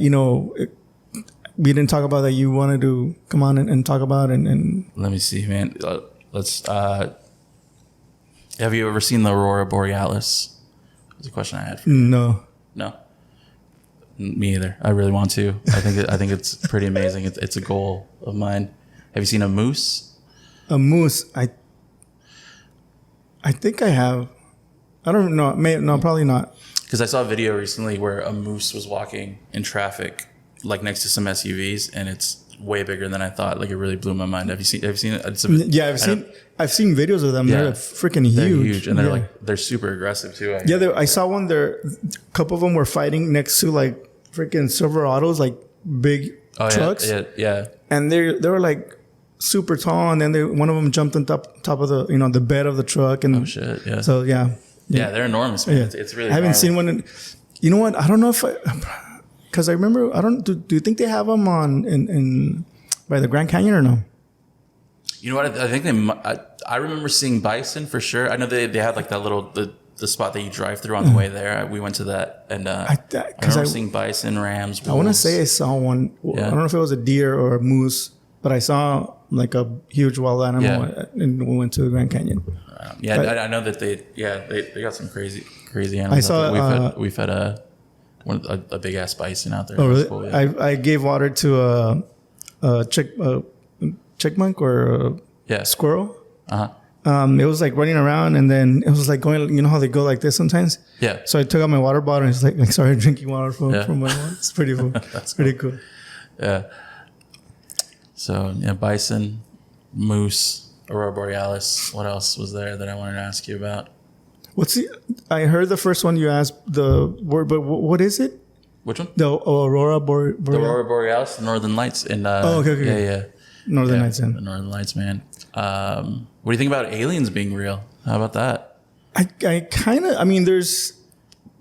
we didn't talk about that you wanted to come on and talk about? And let me see, man. Let's. Have you ever seen the Aurora Borealis? That's a question I had for you. No. No. Me either. I really want to. I think it's pretty amazing. It's a goal of mine. Have you seen a moose? A moose. I think I have. I don't know. No, probably not. Because I saw a video recently where a moose was walking in traffic, like next to some SUVs, and it's way bigger than I thought. Like it really blew my mind. Have you seen it? Yeah, I've seen videos of them. Yeah, they're freaking huge. They're huge, and they're super aggressive too. I saw one there. A couple of them were fighting next to like freaking Silverados, like big trucks. Yeah. And they were like super tall, and then one of them jumped on top of the the bed of the truck. And oh shit! Yeah. So yeah, they're enormous, man. Yeah. It's really. I haven't seen one. You know what? I don't know if because I remember. I don't. Do you think they have them on in by the Grand Canyon or no? You know what? I think I remember seeing bison for sure. I know they had like that little the spot that you drive through on the way there. We went to that, and I remember seeing bison, rams, wolves. I want to say I saw one. Yeah. I don't know if it was a deer or a moose, but I saw like a huge wild animal, and we went to the Grand Canyon. I know that they got some crazy animals. I saw we've had a big ass bison out there. Oh really? Cool, yeah. I gave water to a chipmunk or a squirrel. It was like running around, and then it was like going. You know how they go like this sometimes. Yeah. So I took out my water bottle and like started drinking water from my water. It's pretty cool. That's pretty cool. Yeah. So yeah, bison, moose, Aurora Borealis. What else was there that I wanted to ask you about? I heard the first one you asked the word, but what is it? Which one? The Aurora Borealis. The Aurora Borealis, the Northern Lights. Okay. Yeah. Northern Lights. The Northern Lights, man. What do you think about aliens being real? How about that? I kind of. I mean, there's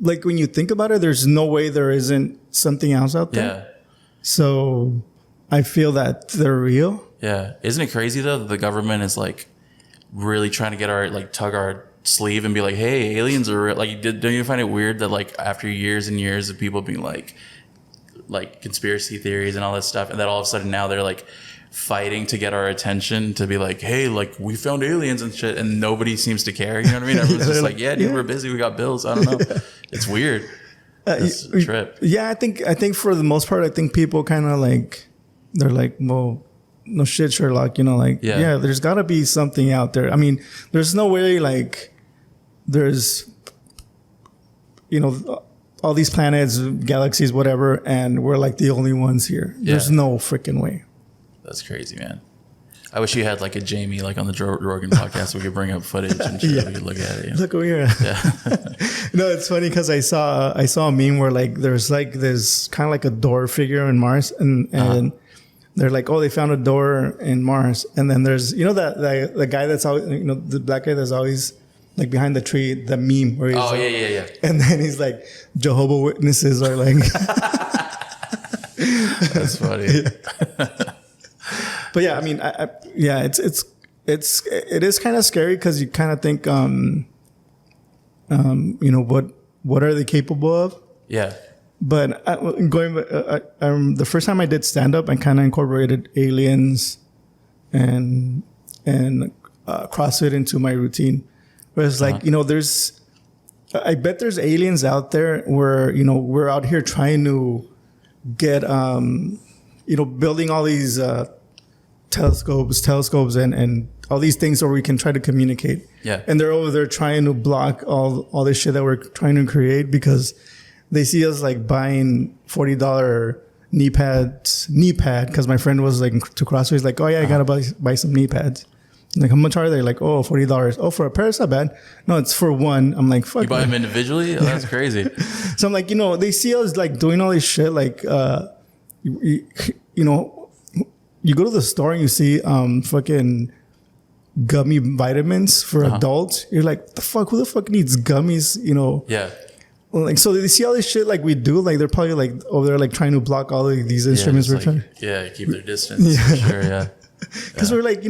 like when you think about it, there's no way there isn't something else out there. Yeah. So I feel that they're real. Yeah. Isn't it crazy though that the government is like really trying to get tug our sleeve and be like, hey, aliens are real. Like, don't you find it weird that like after years and years of people being like conspiracy theories and all this stuff, and that all of a sudden now they're like fighting to get our attention to be like, hey, like we found aliens and shit, and nobody seems to care. You know what I mean? Everyone's just like, yeah, dude, we're busy, we got bills. I don't know. It's weird. It's a trip. Yeah, I think for the most part, I think people kind of like, they're like, well, no shit, Sherlock. You know, like, yeah, there's got to be something out there. I mean, there's no way like there's, all these planets, galaxies, whatever, and we're like the only ones here. Yeah. There's no freaking way. That's crazy, man. I wish you had like a Jamie like on the Joe Rogan podcast. We could bring up footage and shit. We could look at it. Yeah. Look over here. Yeah. No, it's funny because I saw a meme where like there's like this kind of like a door figure in Mars, and they're like, oh, they found a door in Mars, and then there's that the guy that's always the black guy that's always like behind the tree, the meme where he's yeah. And then he's like, Jehovah Witnesses are like. That's funny. But yeah, I mean, it is kind of scary because you kind of think, what are they capable of? Yeah. But the first time I did stand up, I kind of incorporated aliens and CrossFit into my routine. Where it's like, I bet there's aliens out there where, we're out here trying to get, building all these telescopes and all these things where we can try to communicate. Yeah. And they're over there trying to block all this shit that we're trying to create because they see us like buying $40 knee pad because my friend was like to CrossFit. He's like, oh yeah, I gotta buy some knee pads. I'm like, how much are they? Like, oh, $40. Oh, for a pair, it's not bad. No, it's for one. I'm like, fuck. You buy them individually? Oh, that's crazy. So I'm like, they see us like doing all this shit. Like, you go to the store and you see fucking gummy vitamins for adults. You're like, the fuck? Who the fuck needs gummies? Yeah. Like, so they see all this shit like we do. Like, they're probably like over there like trying to block all of these instruments we're trying. Yeah, keep their distance. For sure. Yeah. Because we're like,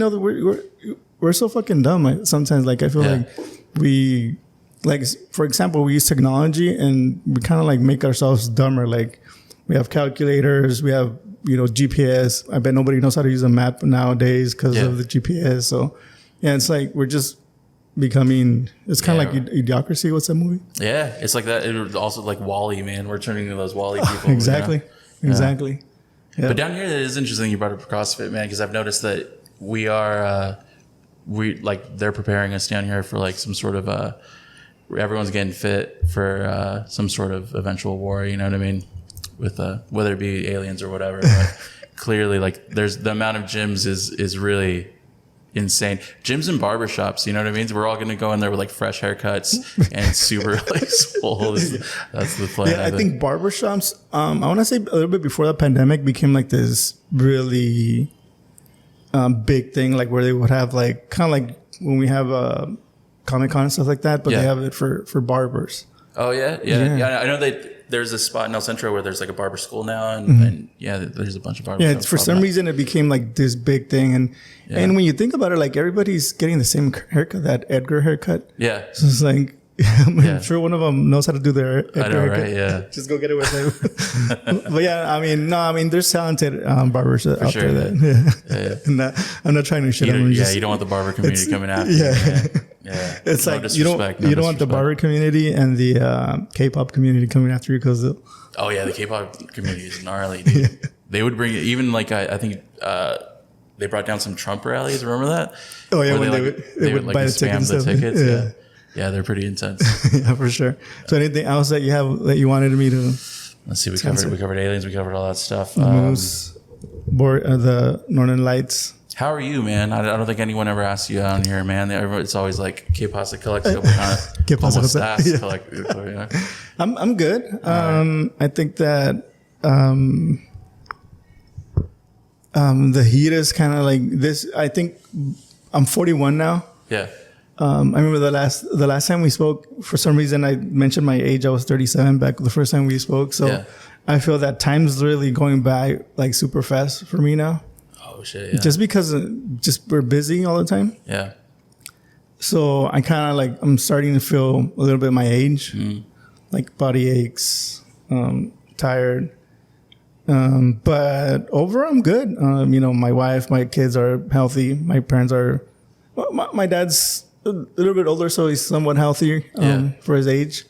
we're so fucking dumb. Sometimes, like, I feel like we, like, for example, we use technology and we kind of like make ourselves dumber. Like, we have calculators, we have GPS. I bet nobody knows how to use a map nowadays because Yeah. of the GPS. So yeah, it's like we're just becoming. It's kind of like Idiocracy. What's that movie? Yeah, it's like that. It was also like Wall-E, man. We're turning into those Wall-E people. Exactly. You know? Exactly. Yeah. But down here, it is interesting you brought up CrossFit, man, because I've noticed that we are, they're preparing us down here for like some sort of, everyone's getting fit for some sort of eventual war, you know what I mean? With, whether it be aliens or whatever. But clearly, like, there's the amount of gyms is really insane. Gyms and barbershops, you know what I mean? We're all going to go in there with like fresh haircuts and super like swole. That's the plan. Yeah, I think barbershops, I want to say a little bit before the pandemic became like this really big thing, like where they would have like, kind of like when we have Comic-Con and stuff like that, but they have it for barbers. Oh, yeah? Yeah. I know there's a spot in El Centro where there's like a barber school now, and there's a bunch of barbers. Yeah, for some reason it became like this big thing, and when you think about it, like everybody's getting the same haircut, that Edgar haircut. Yeah, so it's like I'm sure one of them knows how to do their Edgar haircut. Right? Yeah, just go get it with him. But yeah, I mean, there's talented barbers out sure, there. Yeah. I'm not trying to shit on them. You don't want the barber community coming after you. Yeah. It's no like you don't want the barber community and the K-pop community coming after you because the K-pop community is gnarly, dude. They would bring even like I think they brought down some Trump rallies. Remember that? Oh yeah, when they would like buy spam the tickets. Yeah, they're pretty intense. Yeah, for sure. So anything else that you have that you wanted me to? Let's see. We covered aliens. We covered all that stuff. Moose, the Northern Lights. How are you, man? I don't think anyone ever asks you on here, man. It's always like "Que pasa Calexico?" ¿Qué pasa, Calexico? I'm good. I think that the heat is kind of like this. I think I'm 41 now. Yeah. I remember the last time we spoke. For some reason, I mentioned my age. I was 37 back the first time we spoke. So I feel that time's really going by like super fast for me now. Oh shit! Yeah. Just because we're busy all the time. Yeah. So I kind of like I'm starting to feel a little bit my age, like body aches, tired. But overall, I'm good. My wife, my kids are healthy. My parents are. My dad's a little bit older, so he's somewhat healthier for his age.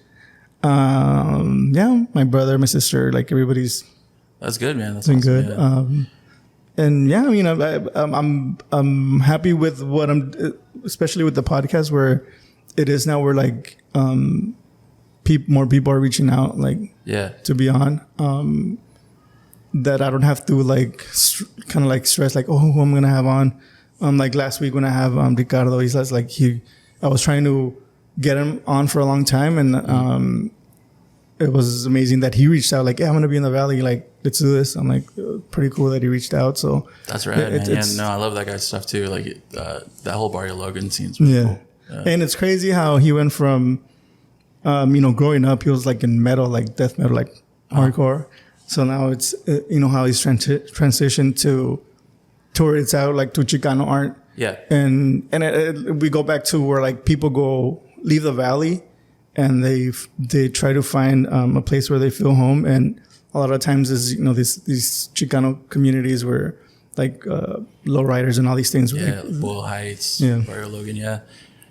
My brother, my sister, like everybody's. That's good, man. That's been awesome, good. Yeah. And I'm happy with what especially with the podcast where it is now. We're like more people are reaching out, like to be on. That I don't have to like kind of like stress, like who I'm gonna have on. Like last week when I have Ricardo, he's like I was trying to get him on for a long time, and it was amazing that he reached out. Like, I'm gonna be in the Valley. Like, let's do this. I'm like, pretty cool that he reached out. So that's right, man. I love that guy's stuff too. Like that whole Barrio Logan scene's really cool. Yeah. And it's crazy how he went from, growing up, he was like in metal, like death metal, like hardcore. So now it's how he's transitioned towards out like to Chicano art. Yeah. And we go back to where like people leave the Valley and they try to find a place where they feel home. And a lot of times is, these Chicano communities where like lowriders and all these things. Yeah. Like, Bull Heights, Barrio Logan. Yeah.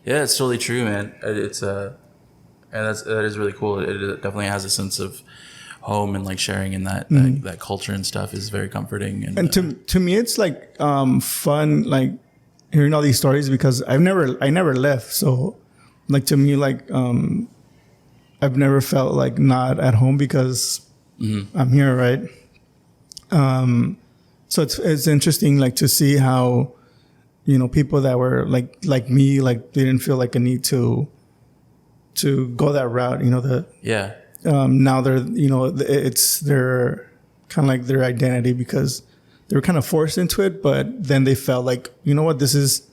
Yeah. It's totally true, man. It's and that is really cool. It definitely has a sense of home and like sharing in that culture and stuff is very comforting. And to me, it's like fun, like hearing all these stories because I never left. So like to me, like I've never felt like not at home because I'm here, right? So it's interesting, like to see how people that were like me, like they didn't feel like a need to go that route. Now they're, it's their kind of like their identity because they were kind of forced into it, but then they felt like, this is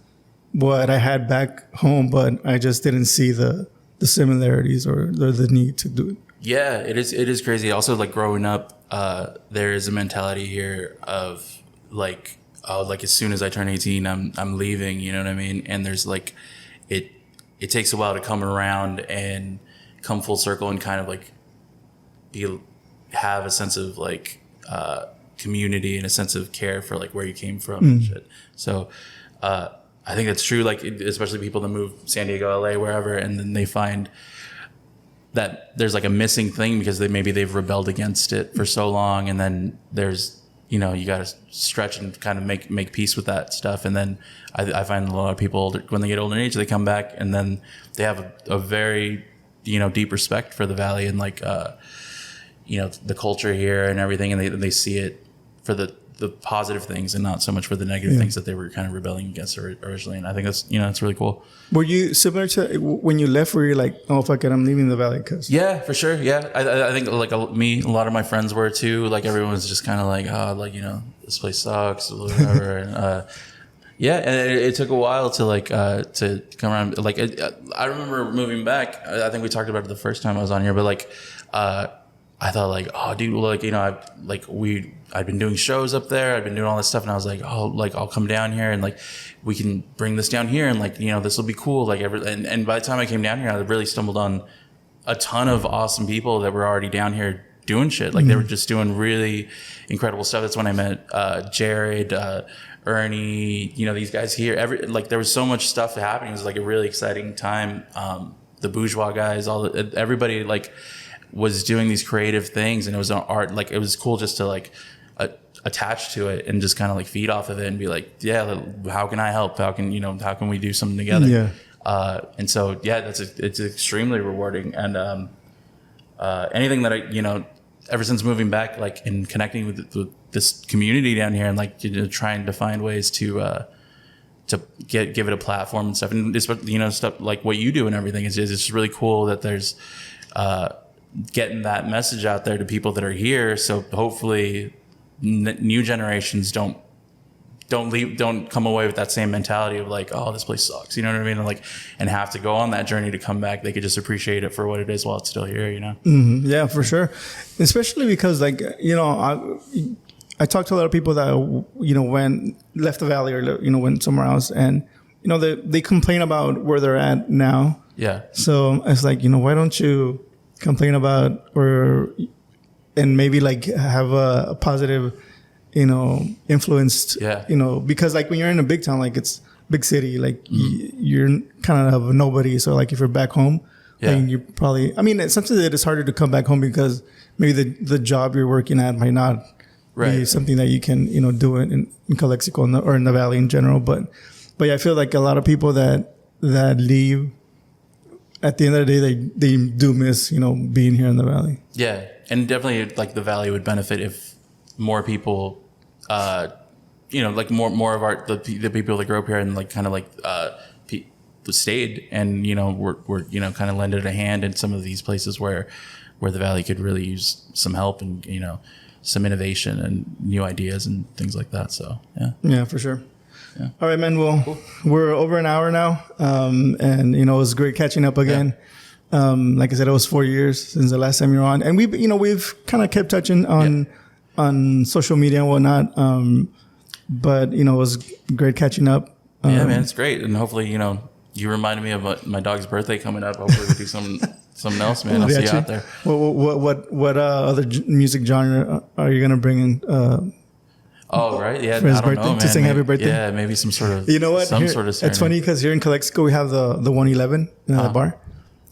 what I had back home, but I just didn't see the similarities or the need to do it. Yeah, it is crazy. Also, like growing up, there is a mentality here of like, like as soon as I turn 18, I'm leaving, you know what I mean? And there's like, it takes a while to come around and come full circle and kind of like, you have a sense of like community and a sense of care for like where you came from and shit. So I think that's true. Like especially people that move San Diego, LA, wherever, and then they find that there's like a missing thing because they've rebelled against it for so long, and then there's you got to stretch and kind of make peace with that stuff. And then I find a lot of people when they get older in age, they come back and then they have a very deep respect for the valley and like the culture here and everything, and they see it for the positive things and not so much for the negative things that they were kind of rebelling against originally. And I think that's that's really cool. Were you similar to when you left? Were you like, oh fuck it, I'm leaving the valley? Yeah, for sure. Yeah, I think like a lot of my friends were too. Like everyone was just kind of like, oh, like this place sucks or whatever. And yeah, and it took a while to like to come around. Like I remember moving back. I think we talked about it the first time I was on here, but like I thought like, oh, dude, like I'd been doing shows up there. I'd been doing all this stuff, and I was like, oh, like I'll come down here and like we can bring this down here, and like this will be cool. Like and by the time I came down here, I really stumbled on a ton of awesome people that were already down here doing shit. Like they were just doing really incredible stuff. That's when I met Jared, Ernie. These guys here. There was so much stuff happening. It was like a really exciting time. The bourgeois guys, everybody like was doing these creative things, and it was an art. Like it was cool just to like attach to it and just kind of like feed off of it and be like, yeah, how can I help? How can how can we do something together? Yeah. And so yeah, it's extremely rewarding. And anything that I ever since moving back, like in connecting with this community down here, and like trying to find ways to give it a platform and stuff, and stuff like what you do and everything is just really cool that there's getting that message out there to people that are here. So hopefully new generations don't come away with that same mentality of like, oh, this place sucks. You know what I mean? And have to go on that journey to come back. They could just appreciate it for what it is while it's still here, Mm-hmm. Yeah, for sure. Especially because like, I talked to a lot of people that, left the valley or, went somewhere else, and, they complain about where they're at now. Yeah. So it's like, why don't you complain about and maybe like have a positive, influenced, because like when you're in a big town, like it's big city, like you're kind of a nobody. So like if you're back home, like you're probably, sometimes it is harder to come back home because maybe the job you're working at might not be something that you can, do it in Calexico or in the valley in general. But yeah, I feel like a lot of people that leave, at the end of the day, they do miss, being here in the valley. Yeah. And definitely like the valley would benefit if more people, like more of the people that grew up here and like kind of like, stayed and, were kind of lended a hand in some of these places where the valley could really use some help and, some innovation and new ideas and things like that. So, yeah. Yeah, for sure. Yeah. All right, man. Well, We're over an hour now. And, it was great catching up again. Yeah. Like I said, it was 4 years since the last time you were on. And we've kind of kept touching on social media and whatnot. But, it was great catching up. Yeah, man, it's great. And hopefully, you reminded me of my dog's birthday coming up. Hopefully we'll do something else, man. I'll see you out there. What other music genre are you going to bring in? Oh, right. Yeah. For his I don't birthday, know, man. to sing happy birthday. Yeah. Maybe some sort of, you know what? Some sort of it's funny because here in Calexico, we have the 111 the bar.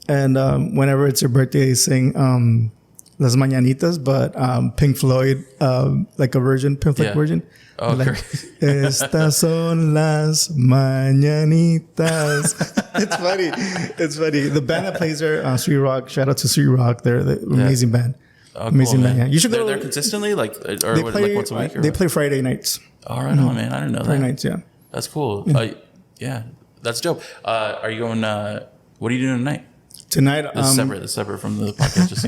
And, whenever it's your birthday, they sing, Las Mañanitas, but, Pink Floyd, like a version, Pink Floyd version. Oh, like, Estas son las mañanitas. It's funny. The band that plays there, Sweet Rock, shout out to Sweet Rock. They're the amazing band. Oh, amazing cool, band. Yeah. You should go there consistently, like, or they play, like once a week? Or they play Friday nights. All right, on, man. I didn't know Friday that. nights, yeah. That's cool. Yeah, that's dope. Are you going? What are you doing tonight? Tonight, This is separate from the podcast. Just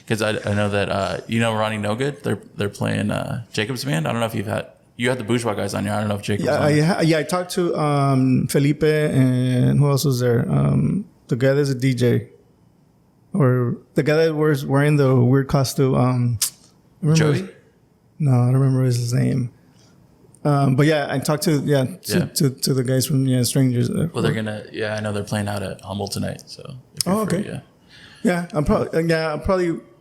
because I know that Ronnie No Good. They're playing Jacob's band. I don't know if you had the bourgeois guys on here. I don't know if Jacob's on. I talked to Felipe and who else was there? The guy that's a DJ, or the guy that was wearing the weird costume. Joey? No, I don't remember his name. But yeah, I talked to the guys from Strangers. Well, they're gonna. Yeah, I know they're playing out at Humble tonight. So. If you're okay. Free, yeah. I'm probably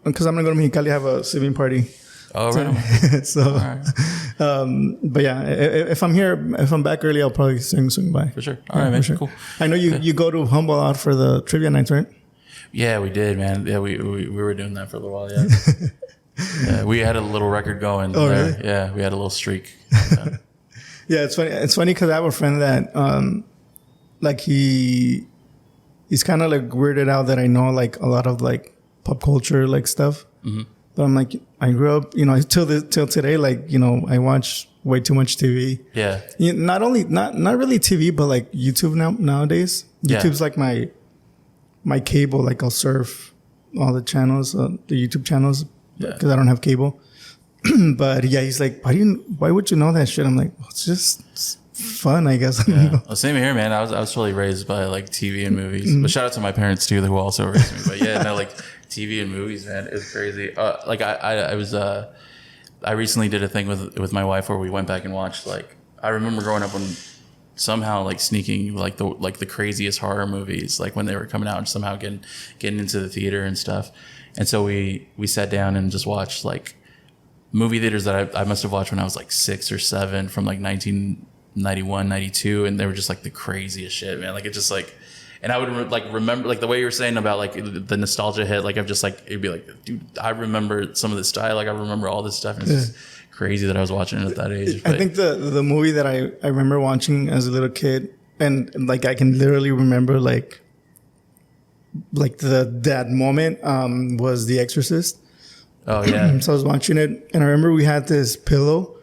because I'm gonna go to Mexicali, have a sipping party. Oh, right. So, but yeah, if I'm back early, I'll probably swing by. For sure. All right, man. Sure. Cool. I know you go to Humboldt out for the trivia nights, right? Yeah, we did, man. Yeah, we were doing that for a little while. Yeah. Yeah, we had a little record going. Oh, there. really? Yeah, we had a little streak. Yeah. Yeah, it's funny. It's funny because I have a friend that, like he's kind of like weirded out that I know like a lot of like pop culture like stuff. Mm-hmm. But I'm like, I grew up, till today, like, I watch way too much TV. Yeah. Not really TV, but like YouTube nowadays. YouTube's like my cable. Like I'll surf all the channels, the YouTube channels, because I don't have cable. But yeah, he's like, why would you know that shit? I'm like, well, it's just fun, I guess. Yeah. Well, same here, man. I was totally raised by like TV and movies. But shout out to my parents too, who also raised me. But yeah, no, like TV and movies, man, it's crazy. Like I recently did a thing with my wife where we went back and watched, like, I remember growing up when somehow like sneaking like the craziest horror movies, like when they were coming out, and somehow getting into the theater and stuff. And so we sat down and just watched like movie theaters that I must have watched when I was like 6 or 7 from like 1991, 92, and they were just like the craziest shit, man. Like it just like, and I would remember like the way you were saying about like the nostalgia hit, like I'm just like, it'd be like, dude, I remember some of this style, like I remember all this stuff, and it's just crazy that I was watching it at that age. But I think the movie that I remember watching as a little kid, and like I can literally remember like that moment was The Exorcist. Oh yeah. So I was watching it, and I remember we had this pillow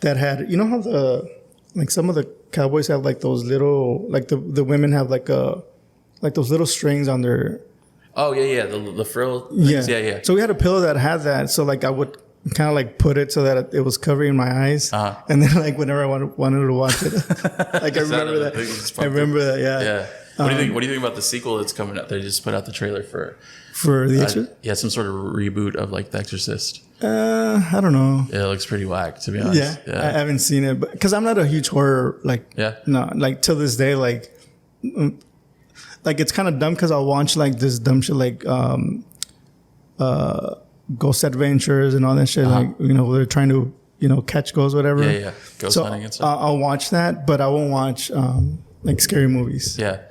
that had, how some of the cowboys have like those little, like the women have like those little strings on their. Oh yeah, the frill things. Yeah. So we had a pillow that had that. So like I would kind of like put it so that it was covering my eyes, and then like whenever I wanted to watch it, like I remember that. I remember that. Yeah. Yeah. What do you think? What do you think about the sequel that's coming out? They just put out the trailer for The Exorcist. Yeah, some sort of reboot of like The Exorcist. I don't know. Yeah, it looks pretty whack, to be honest. Yeah. I haven't seen it, but because I'm not a huge horror no, like till this day, like it's kind of dumb because I'll watch like this dumb shit like Ghost Adventures and all that shit, like they're trying to catch ghosts, whatever. Yeah, ghost hunting and stuff. I'll watch that, but I won't watch like scary movies. Yeah.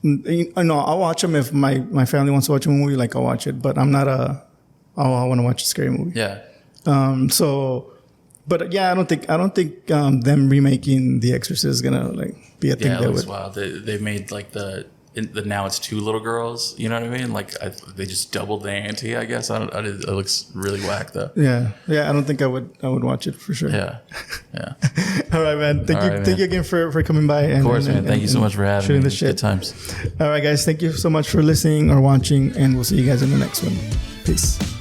No, I'll watch them if my family wants to watch a movie. Like I'll watch it, but I'm not I want to watch a scary movie. Yeah. But yeah, I don't think them remaking The Exorcist is gonna like be a thing. Yeah, it looks wild. They made like the now it's 2 little girls. You know what I mean? Like they just doubled the ante. I guess it looks really whack though. Yeah. I don't think I would watch it for sure. Yeah. All right, man. Thank you again for coming by. Of course, man. Thank you so much for having me. Good times. All right, guys. Thank you so much for listening or watching, and we'll see you guys in the next one. Peace.